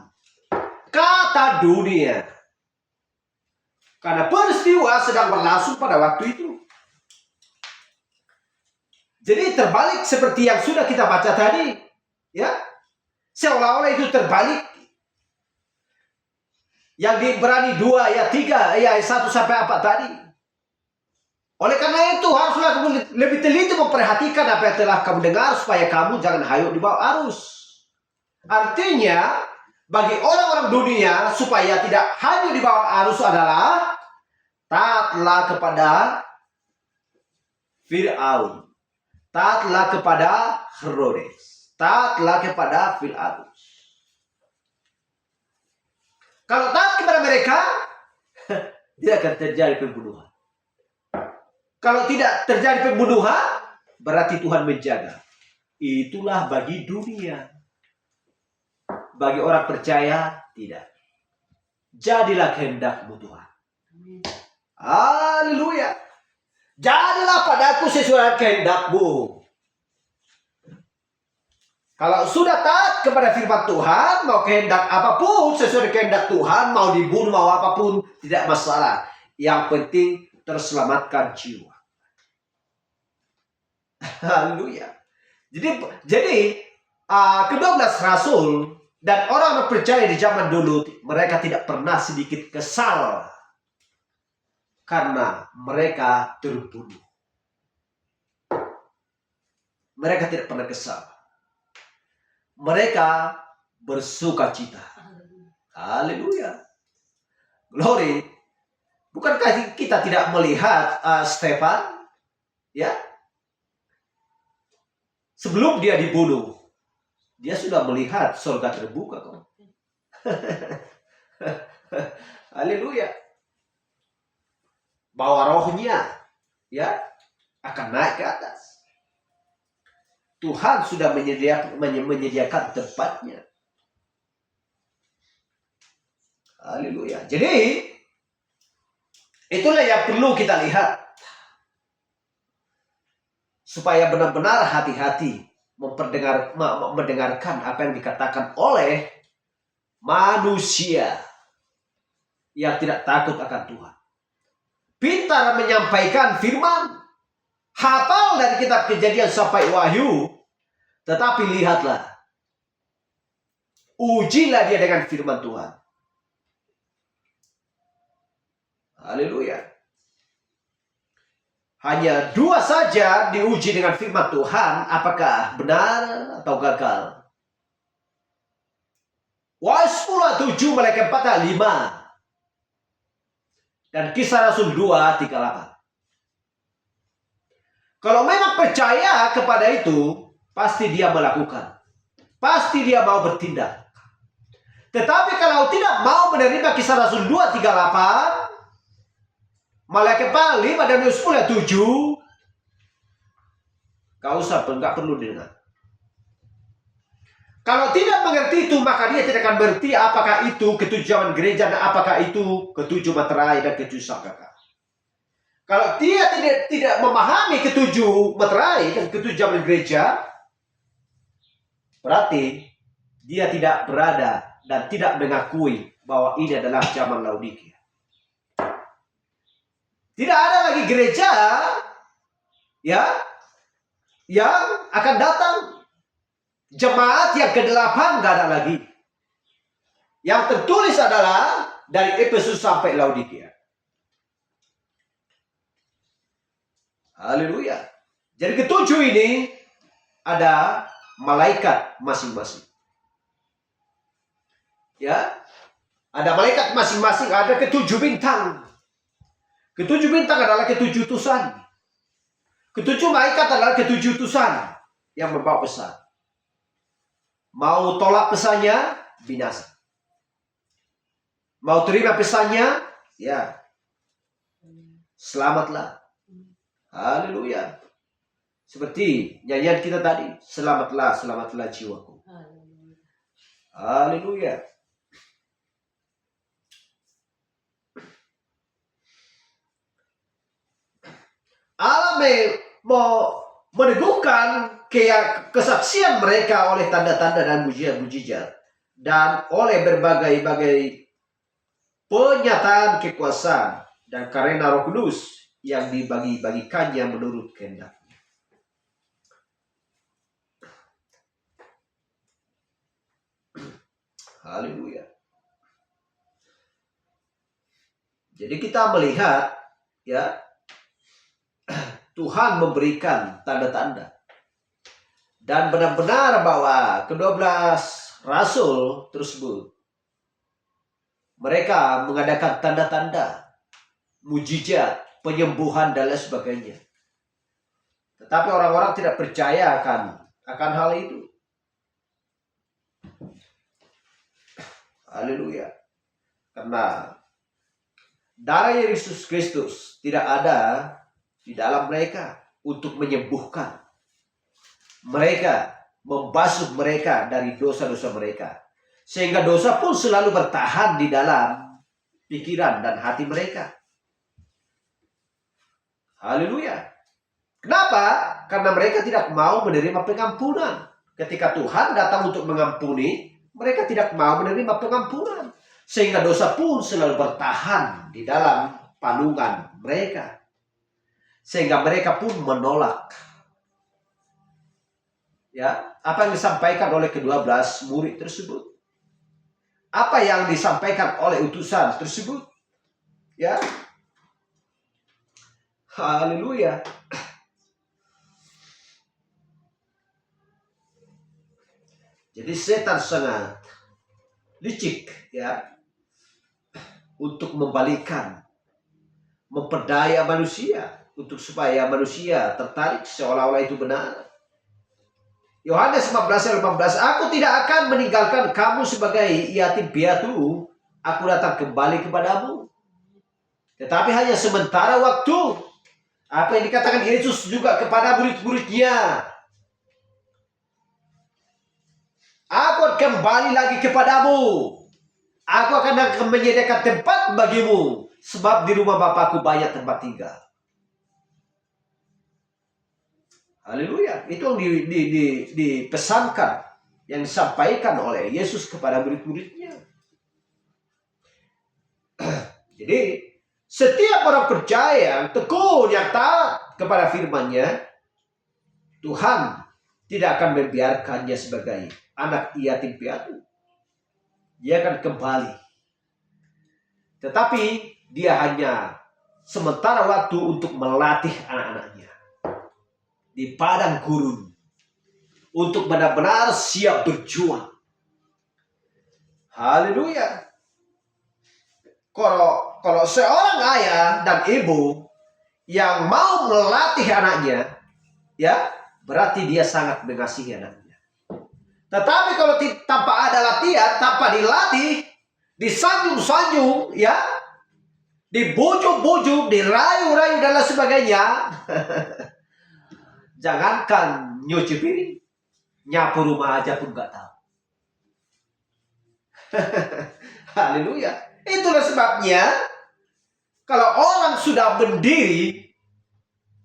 [SPEAKER 1] Kata dunia. Karena peristiwa sedang berlangsung pada waktu itu. Jadi terbalik seperti yang sudah kita baca tadi. Ya, seolah-olah itu terbalik. Yang di Ibrani 2 ayat 3, ayat 1 sampai 4 tadi. Oleh karena itu haruslah kamu lebih teliti memperhatikan apa yang telah kamu dengar supaya kamu jangan hayuk di bawah arus. Artinya bagi orang-orang dunia supaya tidak hayuk di bawah arus adalah taatlah kepada Fir'aun, taatlah kepada Herodes, taatlah kepada Pilatus. Kalau taat kepada mereka tidak akan terjadi pembunuhan. Kalau tidak terjadi pembunuhan, berarti Tuhan menjaga. Itulah bagi dunia. Bagi orang percaya, tidak. Jadilah kehendak-Mu Tuhan. Haleluya. Jadilah padaku sesuai kehendak-Mu. Kalau sudah taat kepada firman Tuhan, mau kehendak apapun sesuai kehendak Tuhan, mau dibunuh, mau apapun, tidak masalah. Yang penting terselamatkan jiwa. Haleluya. Jadi ke-12 rasul dan orang percaya di zaman dulu, mereka tidak pernah sedikit kesal karena mereka terbunuh. Mereka tidak pernah kesal. Mereka bersuka cita. Haleluya. Glory. Bukankah kita tidak melihat Stefan? Ya. Sebelum dia dibunuh, dia sudah melihat surga terbuka kok. Haleluya. Bahwa rohnya ya akan naik ke atas. Tuhan sudah menyediakan tempatnya. Haleluya. Jadi itulah yang perlu kita lihat. Supaya benar-benar hati-hati mendengarkan apa yang dikatakan oleh manusia yang tidak takut akan Tuhan. Pintar menyampaikan firman, hafal dari kitab Kejadian sampai Wahyu, tetapi lihatlah, ujilah dia dengan firman Tuhan. Haleluya. Hanya 2 saja diuji dengan firman Tuhan, apakah benar atau gagal. Wahyu 10 7, Malaikat 4 5. Dan Kisah Rasul 2 38. Kalau memang percaya kepada itu, pasti dia melakukan. Pasti dia mau bertindak. Tetapi kalau tidak mau menerima Kisah Rasul 2 38, Malaikat 5 dan 10 7, nggak perlu dengar. Kalau tidak mengerti itu, maka dia tidak akan mengerti apakah itu ketujuan gereja dan apakah itu ketujuh materai dan ketujuh sangkaka. Kalau dia tidak memahami ketujuh materai dan ketujuh zaman gereja, berarti dia tidak berada dan tidak mengakui bahwa ini adalah zaman Laodikia. Tidak ada lagi gereja ya yang akan datang. Jemaat yang ke-8 nggak ada lagi. Yang tertulis adalah dari Efesus sampai Laodikia. Haleluya. Jadi ketujuh ini ada malaikat masing-masing. Ya. Ada malaikat masing-masing, ada ketujuh bintang. Ketujuh bintang adalah ketujuh utusan. Ketujuh malaikat adalah ketujuh utusan yang membawa pesan. Mau tolak pesannya, binasa. Mau terima pesannya, ya, selamatlah. Haleluya. Seperti nyanyian kita tadi, selamatlah, selamatlah jiwaku. Haleluya. Allah mau meneguhkan kesaksian mereka oleh tanda-tanda dan mujizat dan oleh berbagai-bagai penyataan kekuasaan dan karena Roh Kudus yang dibagi-bagikannya menurut kehendaknya. Haleluya. Jadi kita melihat, ya, Tuhan memberikan tanda-tanda. Dan benar-benar bahwa ke-12 rasul tersebut, mereka mengadakan tanda-tanda, mujizat, penyembuhan, dan lain sebagainya. Tetapi orang-orang tidak percaya akan hal itu. Haleluya. Karena darah Yesus Kristus tidak ada di dalam mereka untuk menyembuhkan mereka, membasuh mereka dari dosa-dosa mereka. Sehingga dosa pun selalu bertahan di dalam pikiran dan hati mereka. Haleluya. Kenapa? Karena mereka tidak mau menerima pengampunan. Ketika Tuhan datang untuk mengampuni, mereka tidak mau menerima pengampunan. Sehingga dosa pun selalu bertahan di dalam palungan mereka. Sehingga mereka pun menolak. Ya, apa yang disampaikan oleh ke-12 murid tersebut? Apa yang disampaikan oleh utusan tersebut? Ya. Haleluya. Jadi setan sangat licik, ya, untuk membalikan, memperdaya manusia, untuk supaya manusia tertarik seolah-olah itu benar. Yohanes 15 ayat 15, aku tidak akan meninggalkan kamu sebagai yatim piatu, aku datang kembali kepadamu. Tetapi hanya sementara waktu. Apa yang dikatakan Yesus juga kepada murid-muridnya, aku kembali lagi kepadamu. Aku akan menyediakan tempat bagimu, sebab di rumah Bapakku banyak tempat tinggal. Haleluya. Itu yang dipesankan, yang disampaikan oleh Yesus kepada murid-muridnya. Jadi setiap orang percaya yang tekun, yang taat kepada firman-Nya, Tuhan tidak akan membiarkannya sebagai anak yatim piatu. Dia akan kembali. Tetapi dia hanya sementara waktu untuk melatih anak-anaknya di padang gurun untuk benar-benar siap berjuang. Haleluya. Kalau seorang ayah dan ibu yang mau melatih anaknya, ya, berarti dia sangat mengasihi anaknya. Tetapi kalau tanpa ada latihan, tanpa dilatih, disanjung-sanjung, ya, dibujuk-bujuk, dirayu-rayu dan lain sebagainya, jangankan nyuci piring, nyapu rumah aja pun gak tahu. Haleluya. Itulah sebabnya kalau orang sudah berdiri,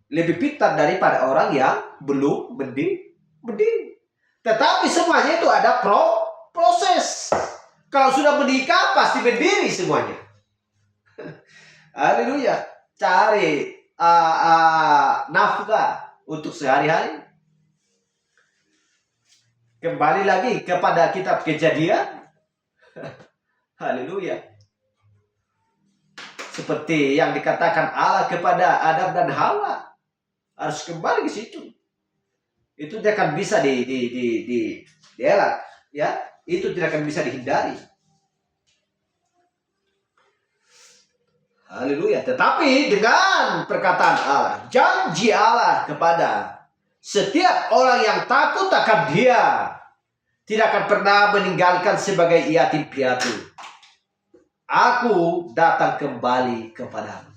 [SPEAKER 1] lebih pintar daripada orang yang belum berdiri. Tetapi semuanya itu ada proses. Kalau sudah menikah pasti berdiri semuanya. Haleluya. Cari nafkah untuk sehari-hari. Kembali lagi kepada kitab Kejadian. Haleluya. Seperti yang dikatakan Allah kepada Adam dan Hawa, harus kembali ke situ. Itu tidak akan bisa dielak, ya. Itu tidak akan bisa dihindari. Haleluya. Tetapi dengan perkataan Allah, janji Allah kepada setiap orang yang takut akan Dia, tidak akan pernah meninggalkan sebagai yatim piatu. Aku datang kembali kepadamu.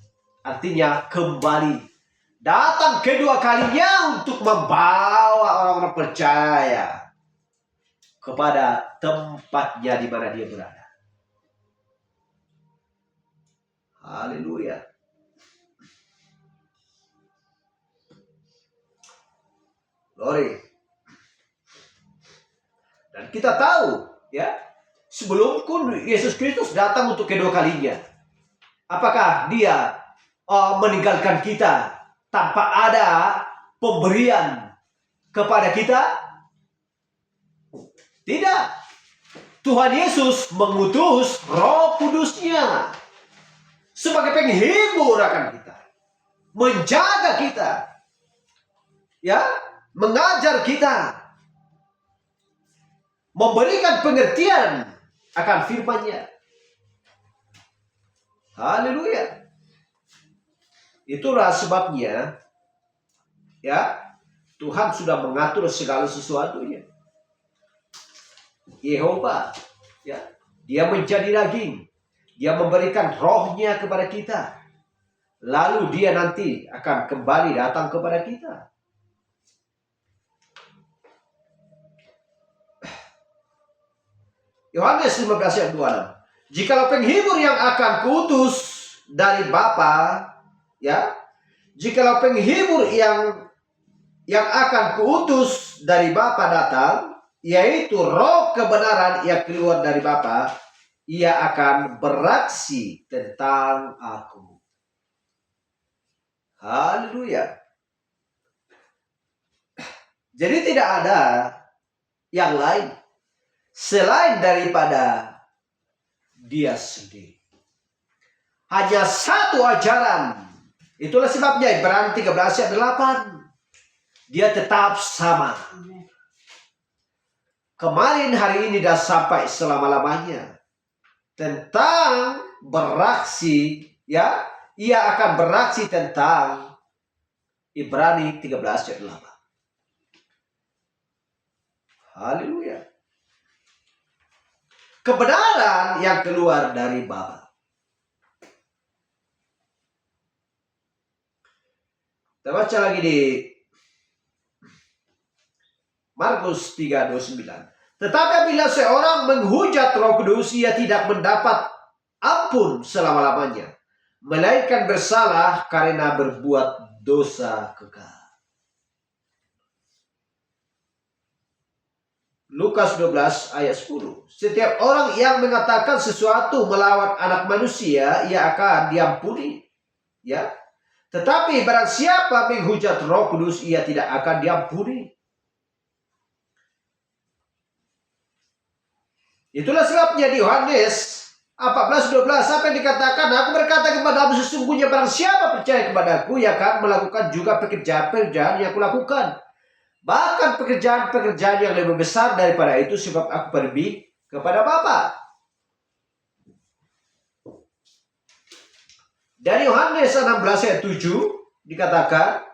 [SPEAKER 1] Artinya kembali. Datang kedua kalinya untuk membawa orang-orang percaya kepada tempatnya di mana dia berada. Haleluya. Glory. Dan kita tahu, ya, sebelum pun Yesus Kristus datang untuk kedua kalinya, apakah dia meninggalkan kita tanpa ada pemberian kepada kita? Tidak. Tuhan Yesus mengutus Roh Kudus-Nya sebagai penghibur akan kita, menjaga kita, ya, mengajar kita, memberikan pengertian akan firman-Nya. Haleluya. Itulah sebabnya, ya, Tuhan sudah mengatur segala sesuatunya. Yehova, ya, dia menjadi daging, dia memberikan rohnya kepada kita, lalu dia nanti akan kembali datang kepada kita. Yohanes 15 ayat 26. Jikalau penghibur yang akan kuutus dari Bapa, ya, jikalau penghibur yang akan kuutus dari Bapa datang, yaitu Roh kebenaran yang keluar dari Bapa, ia akan beraksi tentang aku. Haleluya. Jadi tidak ada yang lain selain daripada dia sendiri. Hanya satu ajaran. Itulah sebabnya Ibrani 13 ayat 8. Dia tetap sama. Kemarin, hari ini, dan sampai selama-lamanya. Tentang beraksi, ya, ia akan beraksi tentang Ibrani 13 ayat 8. Haleluya. Kebenaran yang keluar dari Bapa. Kita baca lagi di Markus 3:29. Tetapi apabila seorang menghujat Roh Kudus, ia tidak mendapat ampun selama-lamanya, melainkan bersalah karena berbuat dosa kekal. Lukas 12 ayat 10. Setiap orang yang mengatakan sesuatu melawan anak manusia, ia akan diampuni, ya. Tetapi barang siapa menghujat Roh Kudus, ia tidak akan diampuni. Itulah sebabnya di Yohanes 14:12 apa yang dikatakan, aku berkata kepadamu, sesungguhnya barang siapa percaya kepadaku, ia akan melakukan juga pekerjaan-pekerjaan yang kulakukan. Bahkan pekerjaan-pekerjaan yang lebih besar daripada itu, sebab aku pergi kepada Bapa. Dari Yohanes 16 ayat 7 dikatakan,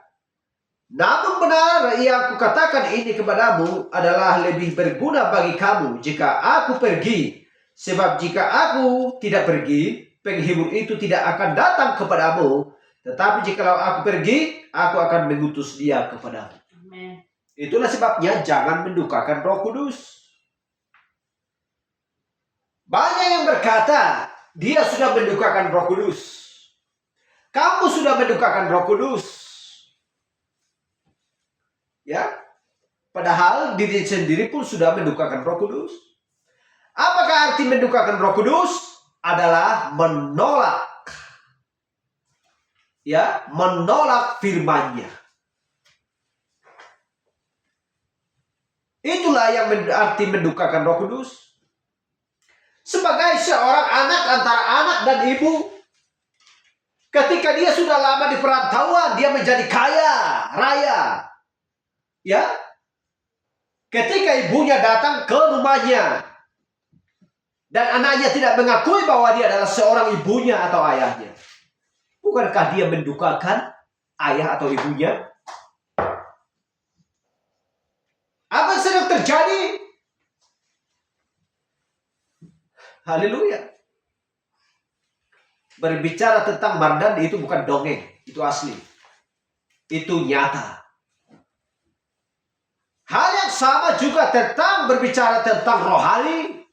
[SPEAKER 1] namun benar yang kukatakan ini kepadamu adalah lebih berguna bagi kamu jika aku pergi. Sebab jika aku tidak pergi, penghibur itu tidak akan datang kepadamu. Tetapi jikalau aku pergi, aku akan mengutus dia kepadamu. Amen. Itulah sebabnya jangan mendukakan Roh Kudus. Banyak yang berkata, dia sudah mendukakan Roh Kudus. Kamu sudah mendukakan Roh Kudus. Ya, padahal diri sendiri pun sudah mendukakan Roh Kudus. Apakah arti mendukakan Roh Kudus? Adalah menolak, ya, menolak firman-Nya. Itulah yang arti mendukakan Roh Kudus. Sebagai seorang anak antara anak dan ibu, ketika dia sudah lama di perantauan, dia menjadi kaya raya. Ya, ketika ibunya datang ke rumahnya dan anaknya tidak mengakui bahwa dia adalah seorang ibunya atau ayahnya, bukankah dia mendukakan ayah atau ibunya? Apa yang sedang terjadi? Haleluya. Berbicara tentang Mardani itu bukan dongeng, itu asli. Itu nyata. Hal yang sama juga tentang berbicara tentang rohani.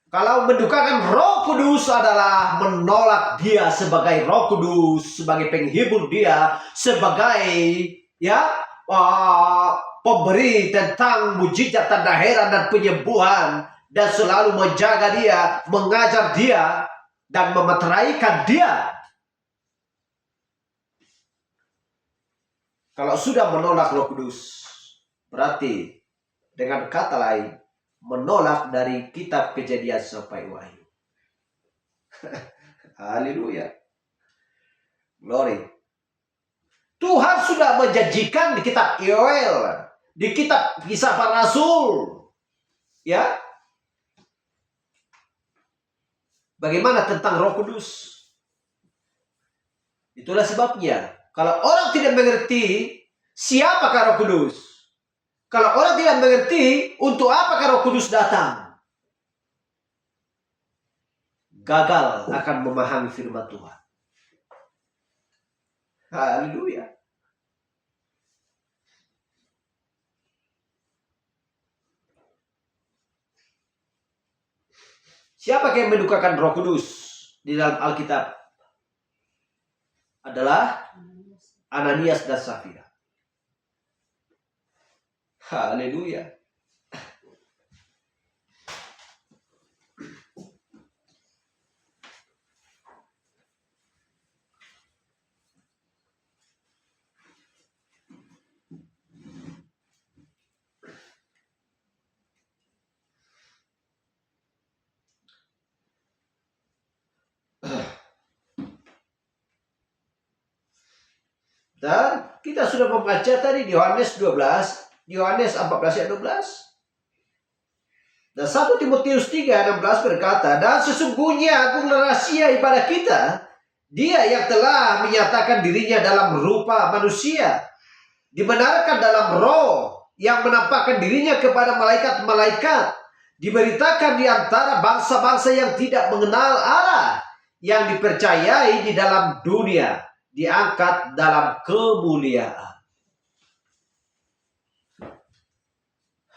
[SPEAKER 1] Kalau mendukakan Roh Kudus adalah menolak Dia sebagai Roh Kudus, sebagai penghibur Dia, sebagai pemberi tentang mujizat, tanda heran dan penyembuhan, dan selalu menjaga Dia, mengajar Dia, dan memeteraikan Dia. Kalau sudah menolak Roh Kudus, berarti dengan kata lain, menolak dari kitab Kejadian sampai Wahyu. Haleluya. Glory. Tuhan sudah menjanjikan di kitab Yoel, di kitab Kisah Para Rasul, ya. Bagaimana tentang Roh Kudus? Itulah sebabnya kalau orang tidak mengerti siapakah Roh Kudus, kalau orang tidak mengerti untuk apakah Roh Kudus datang, gagal akan memahami firman Tuhan. Haleluya. Siapa yang mendukakan Roh Kudus di dalam Alkitab? Adalah Ananias dan Safira. Haleluya. Dan kita sudah membaca tadi di Yohanes 12, Yohanes 14 ayat 12. Dan 1 Timotius 3 16 berkata, dan sesungguhnya agung rahasia ibadah kita, Dia yang telah menyatakan dirinya dalam rupa manusia, dibenarkan dalam roh, yang menampakkan dirinya kepada malaikat-malaikat, diberitakan di antara bangsa-bangsa yang tidak mengenal Allah, yang dipercayai di dalam dunia, diangkat dalam kemuliaan.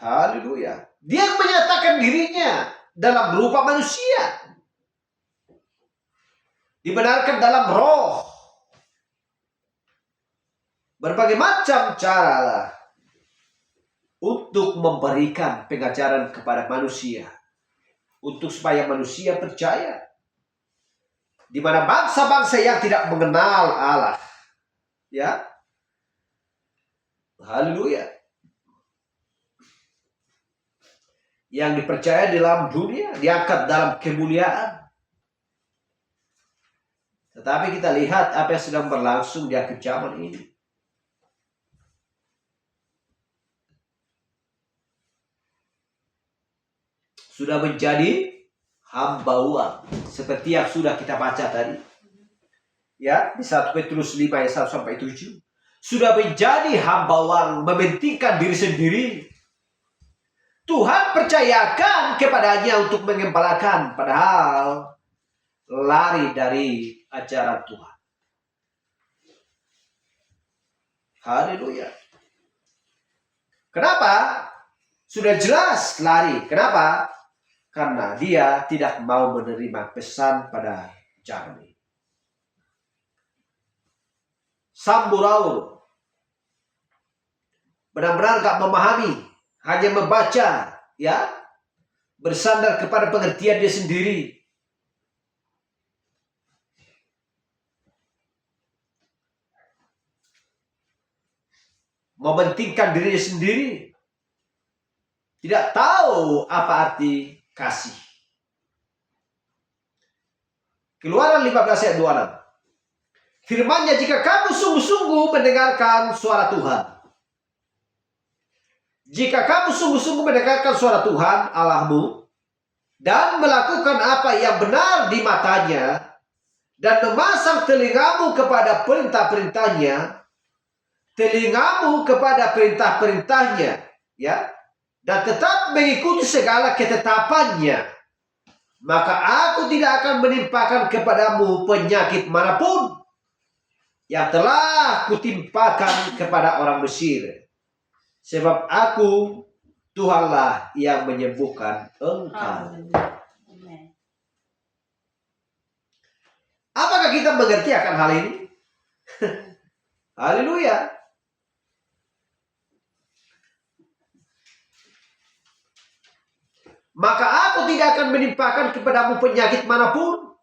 [SPEAKER 1] Haleluya. Dia menyatakan dirinya dalam rupa manusia, dibenarkan dalam roh. Berbagai macam cara lah untuk memberikan pengajaran kepada manusia, untuk supaya manusia percaya. Di mana bangsa-bangsa yang tidak mengenal Allah, ya, haleluya, yang dipercaya dalam dunia, diangkat dalam kemuliaan. Tetapi kita lihat apa yang sedang berlangsung di akhir zaman ini. Sudah menjadi hamba uang, seperti yang sudah kita baca tadi, ya, di 1 Petrus 5 ayat 1 sampai 7. Sudah menjadi hamba uang, mementingkan diri sendiri. Tuhan percayakan kepadanya untuk mengembalakan, padahal lari dari ajaran Tuhan. Haleluya. Kenapa? Sudah jelas lari. Kenapa? Karena dia tidak mau menerima pesan pada zaman ini. Samburaul. Benar-benar gak memahami. Hanya membaca. Ya. Bersandar kepada pengertian dia sendiri. Mementingkan dirinya sendiri. Tidak tahu apa arti kasih. Keluaran 15 ayat 26. Firman-Nya, jika kamu sungguh-sungguh mendengarkan suara Tuhan. Jika kamu sungguh-sungguh mendengarkan suara Tuhan Allahmu dan melakukan apa yang benar di matanya dan memasang telingamu kepada perintah-perintahnya, telingamu kepada perintah-perintahnya, ya, dan tetap mengikuti segala ketetapannya, maka aku tidak akan menimpakan kepadamu penyakit manapun yang telah kutimpakan kepada orang Mesir. Sebab aku, Tuhanlah yang menyembuhkan engkau. Apakah kita mengerti akan hal ini? Haleluya. Maka aku tidak akan menimpakan kepadamu penyakit manapun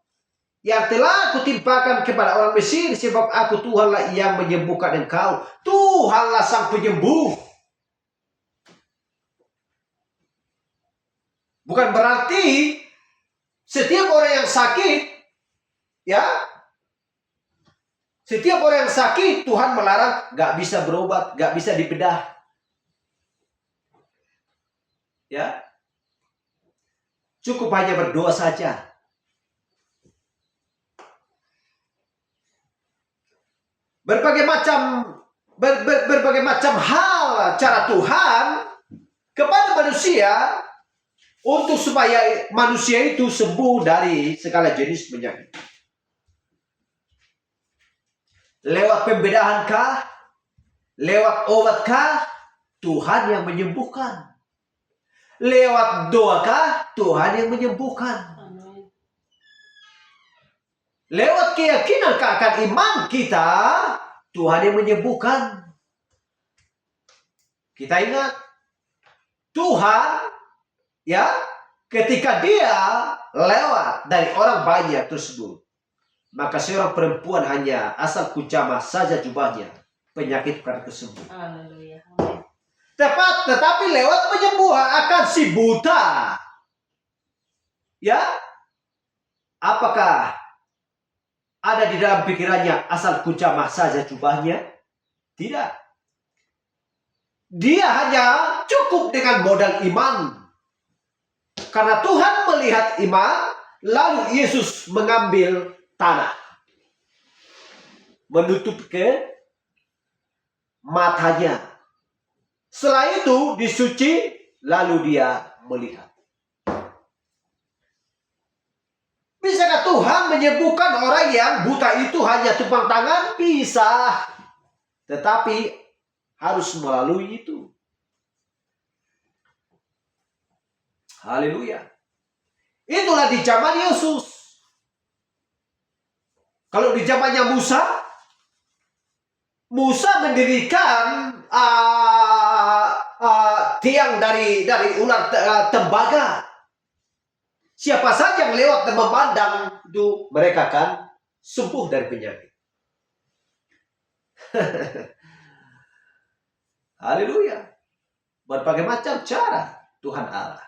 [SPEAKER 1] yang telah kutimpakan kepada orang Mesir, sebab aku Tuhanlah yang menyembuhkan engkau. Tuhanlah sang penyembuh. Bukan berarti setiap orang yang sakit, ya, setiap orang yang sakit Tuhan melarang gak bisa berobat, gak bisa dibedah. Ya, cukup hanya berdoa saja. Berbagai macam hal cara Tuhan kepada manusia untuk supaya manusia itu sembuh dari segala jenis penyakit. Lewat pembedahankah? Lewat obatkah? Tuhan yang menyembuhkan. Lewat doakah? Tuhan yang menyembuhkan. Lewat keyakinan akan iman kita, Tuhan yang menyembuhkan. Kita ingat, Tuhan, ya, ketika dia lewat dari orang banyak tersebut, maka seorang perempuan hanya asal kujamah saja jubahnya, penyakit akan kesembuh. Tetapi lewat penyembuhan akan si buta, ya, apakah ada di dalam pikirannya asal kujamah saja jubahnya? Tidak. Dia hanya cukup dengan modal iman. Karena Tuhan melihat iman, lalu Yesus mengambil tanah, menutup ke matanya. Setelah itu disuci, lalu dia melihat. Bisakah Tuhan menyembuhkan orang yang buta itu hanya tumpang tangan? Bisa. Tetapi harus melalui itu. Haleluya. Itulah di zaman Yesus. Kalau di zamannya Musa mendirikan tiang dari ular tembaga. Siapa saja yang lewat dan memandang itu, mereka akan sembuh dari penyakit. Haleluya. Berbagai macam cara Tuhan Allah.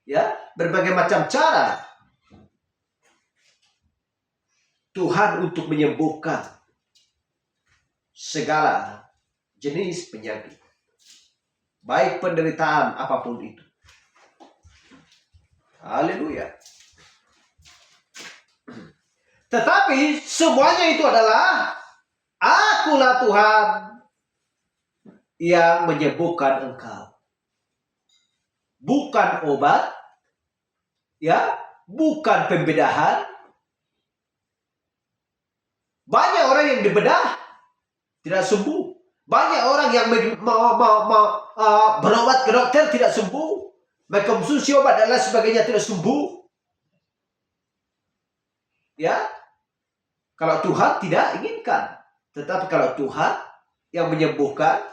[SPEAKER 1] Ya, berbagai macam cara Tuhan untuk menyembuhkan segala jenis penyakit. Baik penderitaan apapun itu. Haleluya. Tetapi semuanya itu adalah akulah Tuhan yang menyembuhkan engkau. Bukan obat, ya, bukan pembedahan. Banyak orang yang dibedah tidak sembuh. Banyak orang yang berobat ke dokter tidak sembuh. Mengkonsumsi obat dan lain sebagainya tidak sembuh. Ya, kalau Tuhan tidak inginkan. Tetapi kalau Tuhan yang menyembuhkan,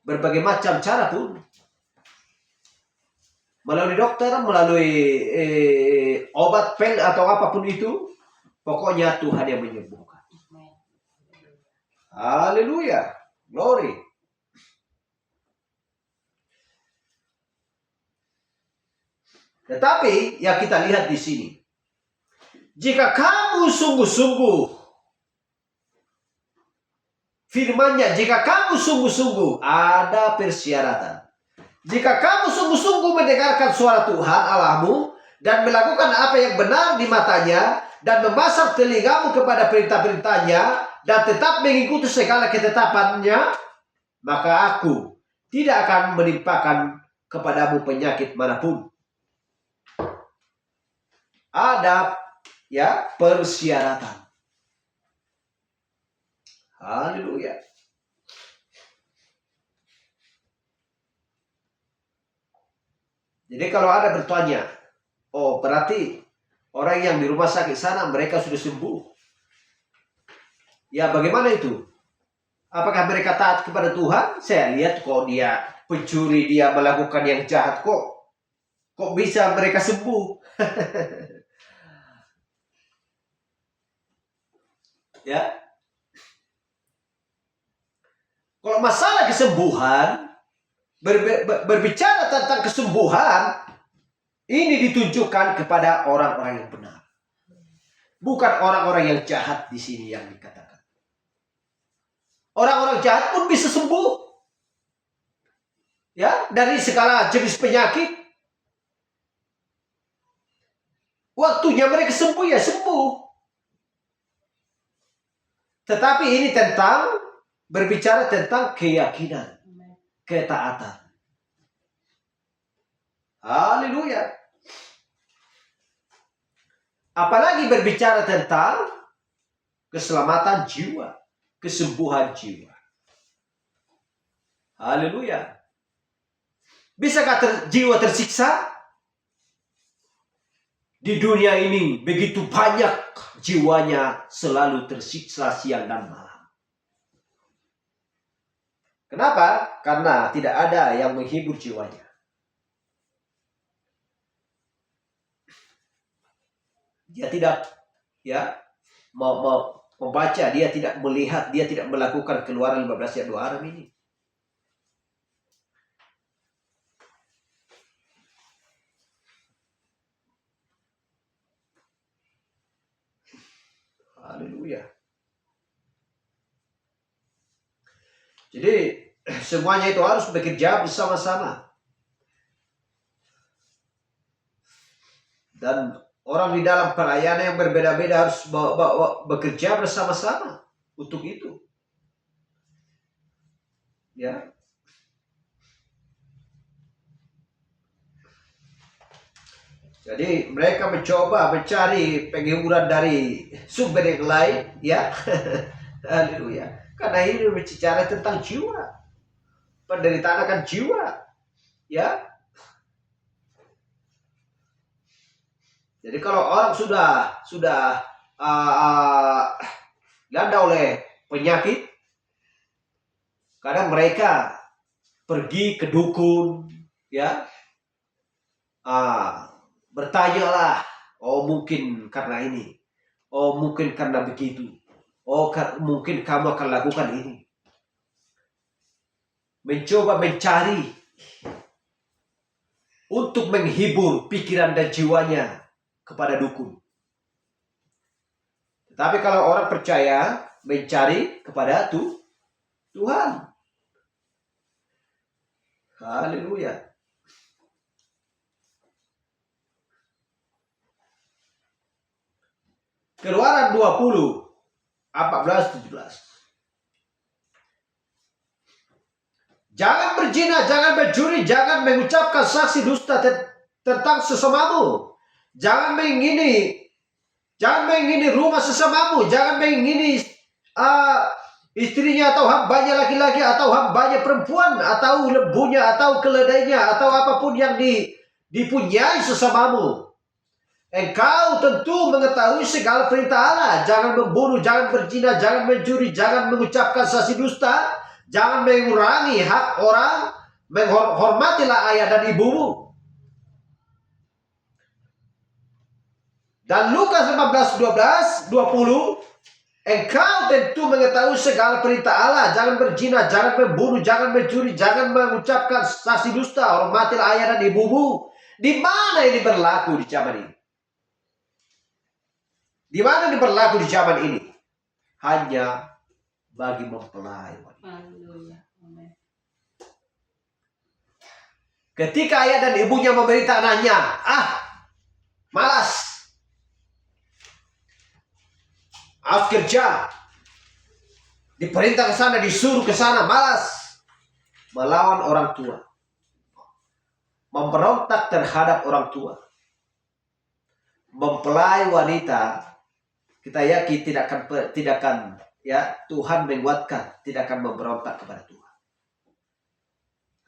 [SPEAKER 1] berbagai macam cara pun, melalui dokter, melalui obat pil atau apapun itu, pokoknya Tuhan yang menyembuhkan. Haleluya, glory. Tetapi yang kita lihat di sini, jika kamu sungguh-sungguh firman-Nya, jika kamu sungguh-sungguh, ada persyaratan. Jika kamu sungguh-sungguh mendengarkan suara Tuhan Allahmu dan melakukan apa yang benar di matanya dan memasang telingamu kepada perintah-perintahnya dan tetap mengikuti segala ketetapannya, maka aku tidak akan menimpakan kepadamu penyakit manapun Ada ya persyaratan. Haleluya. Jadi kalau ada bertanya, oh berarti orang yang di rumah sakit sana mereka sudah sembuh. Ya bagaimana itu? Apakah mereka taat kepada Tuhan? Saya lihat kok dia pencuri, dia melakukan yang jahat, kok bisa mereka sembuh? Ya. Kalau masalah kesembuhan, berbicara tentang kesembuhan, ini ditujukan kepada orang-orang yang benar. Bukan orang-orang yang jahat di sini yang dikatakan. Orang-orang jahat pun bisa sembuh. Ya, dari segala jenis penyakit. Waktunya mereka sembuh ya sembuh. Tetapi ini berbicara tentang keyakinan, ketaatan. Haleluya. Apalagi berbicara tentang keselamatan jiwa, kesembuhan jiwa. Haleluya. Bisakah jiwa tersiksa? Di dunia ini begitu banyak jiwanya selalu tersiksa siang dan malam. Kenapa? Karena tidak ada yang menghibur jiwanya. Dia tidak mau membaca, dia tidak melihat, dia tidak melakukan Keluaran 15 ayat 2 ini. Haleluya. Jadi semuanya itu harus bekerja bersama-sama. Dan orang di dalam pelayanan yang berbeda-beda harus bekerja bersama-sama untuk itu. Ya. Jadi mereka mencoba mencari penghiburan dari sumber yang lain, ya. Haleluya. Karena ini berbicara tentang jiwa. Penderitaan akan jiwa. Ya. Jadi kalau orang sudah dilanda oleh penyakit, kadang mereka pergi ke dukun, ya. Bertanyalah, oh mungkin karena ini, oh mungkin karena begitu, oh mungkin kamu akan lakukan ini. Mencoba mencari untuk menghibur pikiran dan jiwanya kepada dukun. Tetapi kalau orang percaya, mencari kepada Tuhan. Haleluya. Keluaran 20, 14-17. Jangan berzina, jangan mencuri, jangan mengucapkan saksi dusta tentang sesamamu. Jangan mengingini rumah sesamamu. Jangan mengingini istrinya atau hambanya laki-laki atau hambanya perempuan atau lembunya atau keledainya atau apapun yang dipunyai sesamamu. Engkau tentu mengetahui segala perintah Allah. Jangan membunuh, jangan berzina, jangan mencuri, jangan mengucapkan saksi dusta, jangan mengurangi hak orang, menghormatilah ayah dan ibumu. Dan Lukas 15, 12, 20, engkau tentu mengetahui segala perintah Allah. Jangan berzina, jangan membunuh, jangan mencuri, jangan mengucapkan saksi dusta, hormatilah ayah dan ibumu. Di mana ini berlaku di zaman ini? Di mana ini berlaku di zaman ini? Hanya bagi mempelai wanita. Ketika ayah dan ibunya memberitahu anaknya, malas, harus kerja, diperintah ke sana, disuruh ke sana, malas, melawan orang tua, memberontak terhadap orang tua. mempelai wanita, kita yakin tidak akan ya Tuhan menguatkan, tidak akan memberontak kepada Tuhan.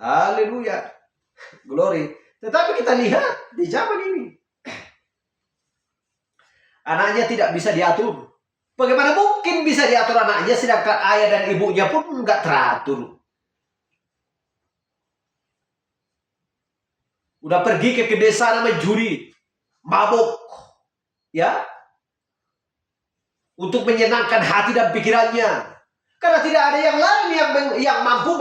[SPEAKER 1] Haleluya, glory. Tetapi kita lihat di zaman ini, anaknya tidak bisa diatur. Bagaimana mungkin bisa diatur anaknya sedangkan ayah dan ibunya pun nggak teratur? Udah pergi ke kedesaan menjuri, mabuk, ya, untuk menyenangkan hati dan pikirannya. Karena tidak ada yang lain yang mampu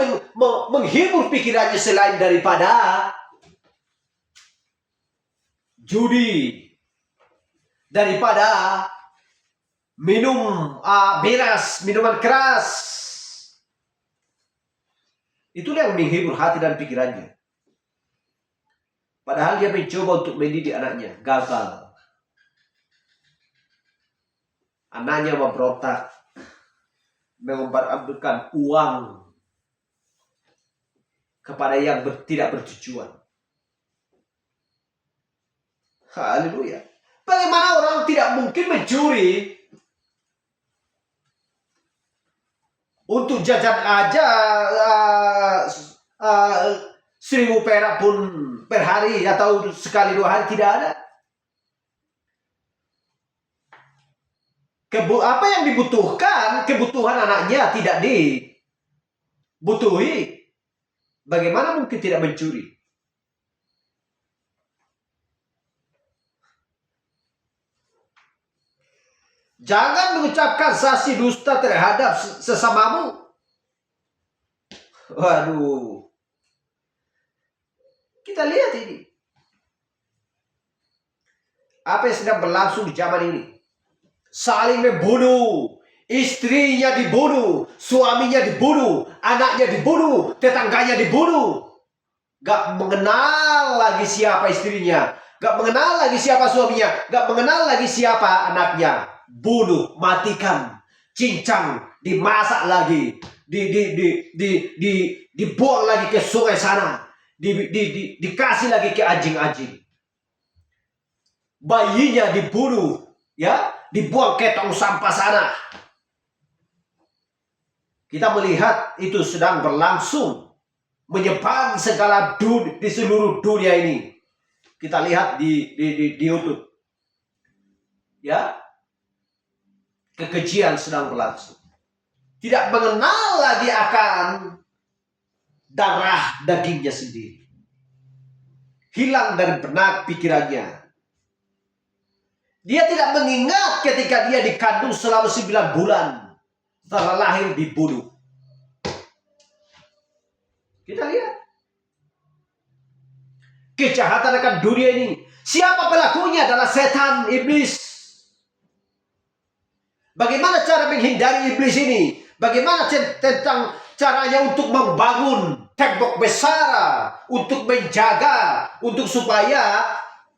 [SPEAKER 1] menghibur pikirannya selain daripada judi, daripada minum miras, minuman keras. Itulah yang menghibur hati dan pikirannya. Padahal dia mencoba untuk mendidik anaknya, gagal. Anaknya memberontak, mengorbankan uang kepada yang tidak bertujuan. Haleluya. Bagaimana orang tidak mungkin mencuri untuk jajan aja 1.000 perak pun per hari atau sekali 2 hari tidak ada. Apa yang dibutuhkan, kebutuhan anaknya tidak dibutuhi. Bagaimana mungkin tidak mencuri? Jangan mengucapkan saksi dusta terhadap sesamamu. Waduh. Kita lihat ini. Apa yang sedang berlangsung di zaman ini? Saling membunuh. Istrinya dibunuh. Suaminya dibunuh. Anaknya dibunuh. Tetangganya dibunuh. Gak mengenal lagi siapa istrinya. Gak mengenal lagi siapa suaminya. Gak mengenal lagi siapa anaknya. Bunuh, matikan, cincang, dimasak lagi. Dibuang lagi ke sungai sana. Dikasih lagi ke anjing-anjing. Bayinya dibunuh, ya, dibuang ke tong sampah sana. Kita melihat itu sedang berlangsung, menyebar segala di seluruh dunia ini. Kita lihat di YouTube, ya, kekejian sedang berlangsung. Tidak mengenal lagi akan darah dagingnya sendiri. Hilang dari benak pikirannya. Dia tidak mengingat ketika dia dikandung selama 9 bulan. Setelah lahir dibunuh. Kita lihat. Kejahatan akan dunia ini. Siapa pelakunya? Adalah setan, iblis. Bagaimana cara menghindari iblis ini? Bagaimana tentang caranya untuk membangun tembok besar, untuk menjaga, untuk supaya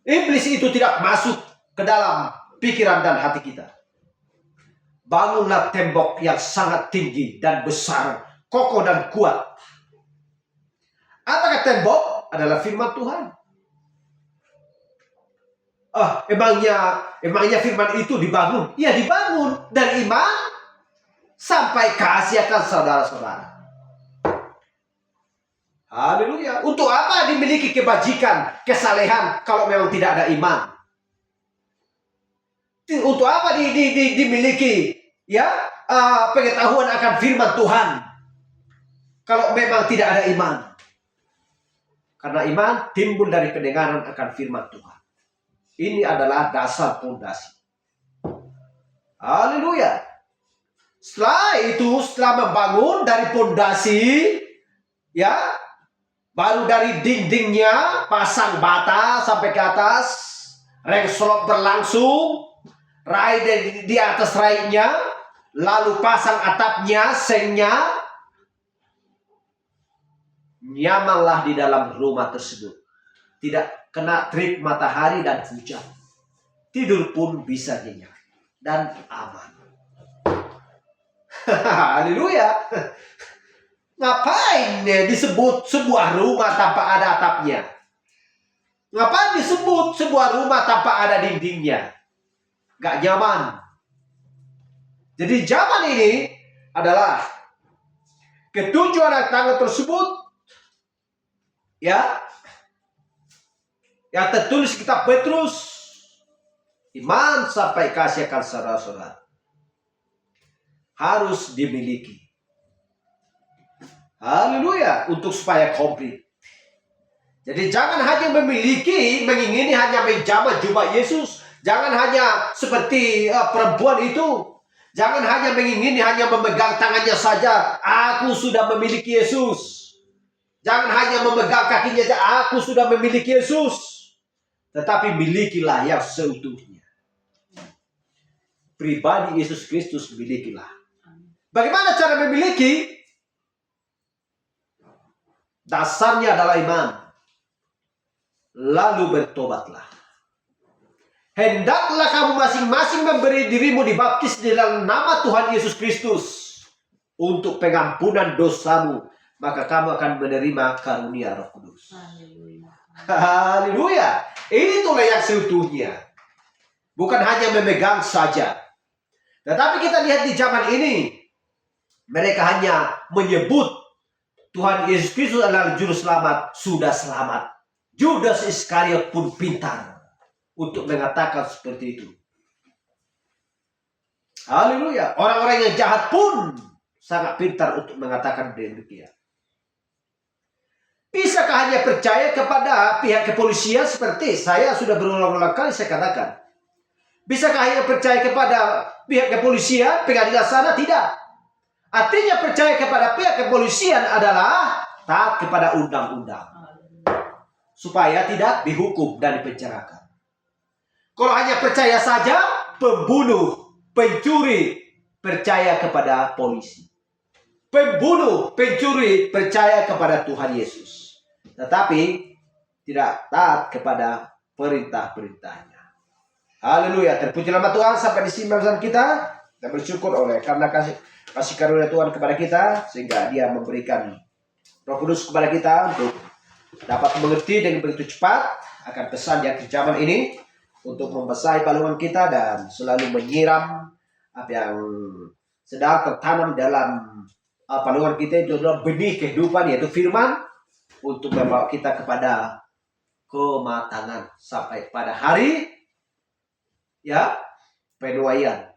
[SPEAKER 1] iblis itu tidak masuk ke dalam pikiran dan hati kita. Bangunlah tembok yang sangat tinggi dan besar, kokoh dan kuat. Apakah tembok? Adalah firman Tuhan. Emangnya firman itu dibangun? Ya dibangun dari iman sampai kasih akan saudara-saudara. Haleluya. Untuk apa dimiliki kebajikan, kesalehan kalau memang tidak ada iman? Untuk apa dimiliki ya pengetahuan akan firman Tuhan kalau memang tidak ada iman? Karena iman timbul dari pendengaran akan firman Tuhan. Ini adalah dasar pondasi. Haleluya. Setelah membangun dari pondasi, ya, baru dari dindingnya pasang bata sampai ke atas, rengsolok berlangsung, rai di atas rainya, lalu pasang atapnya, sengnya. Nyamanlah di dalam rumah tersebut. Tidak kena terik matahari dan hujan. Tidur pun bisa nyenyak dan aman. Haleluya. Ngapain disebut sebuah rumah tanpa ada atapnya? Ngapain disebut sebuah rumah tanpa ada dindingnya? Gak nyaman. Jadi zaman ini adalah ketujuh anak tangga tersebut, ya, yang tertulis kitab Petrus, iman sampai kasih akan saudara-saudara harus dimiliki. Haleluya, untuk supaya komplit. Jadi jangan hanya memiliki, mengingini hanya menjamah jubah Yesus. Jangan hanya seperti perempuan itu. Jangan hanya mengingini, hanya memegang tangannya saja. Aku sudah memiliki Yesus. Jangan hanya memegang kakinya saja. Aku sudah memiliki Yesus. Tetapi milikilah yang seutuhnya. Pribadi Yesus Kristus milikilah. Bagaimana cara memiliki? Dasarnya adalah iman. Lalu bertobatlah. Hendaklah kamu masing-masing memberi dirimu dibaptis di dalam nama Tuhan Yesus Kristus untuk pengampunan dosamu, maka kamu akan menerima karunia Roh Kudus. Haleluya. Itulah yang seutuhnya. Bukan hanya memegang saja. Tetapi kita lihat di zaman ini, mereka hanya menyebut Tuhan Yesus Kristus adalah juru selamat, sudah selamat. Judas Iskariot pun pintar untuk mengatakan seperti itu. Haleluya. Orang-orang yang jahat pun sangat pintar untuk mengatakan demikian. Bisakah hanya percaya kepada pihak kepolisian seperti saya sudah berulang-ulang kali saya katakan? Bisakah hanya percaya kepada pihak kepolisian, pengadilan sana? Tidak. Artinya percaya kepada pihak kepolisian adalah taat kepada undang-undang. Supaya tidak dihukum dan dipenjarakan. Kalau hanya percaya saja, pembunuh, pencuri, percaya kepada polisi. Pembunuh, pencuri, percaya kepada Tuhan Yesus. Tetapi, tidak taat kepada perintah-perintahnya. Haleluya, terpuji nama Tuhan. Sampai di sini pembahasan kita. Kita bersyukur karena kasih karunia Tuhan kepada kita. Sehingga dia memberikan Roh Kudus kepada kita untuk dapat mengerti dengan begitu cepat akan pesan yang di zaman ini untuk membasahi balungan kita dan selalu menyiram apa yang sedang tertanam dalam balungan kita. Itu adalah benih kehidupan, yaitu firman, untuk membawa kita kepada kematangan sampai pada hari penuaian,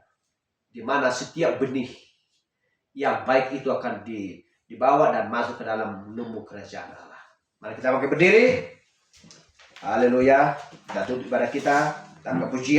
[SPEAKER 1] di mana setiap benih yang baik itu akan dibawa dan masuk ke dalam lumbung kerajaan Allah. Mari kita bangkit berdiri. Haleluya. Kita tutup ibadah kita tanpa pujian.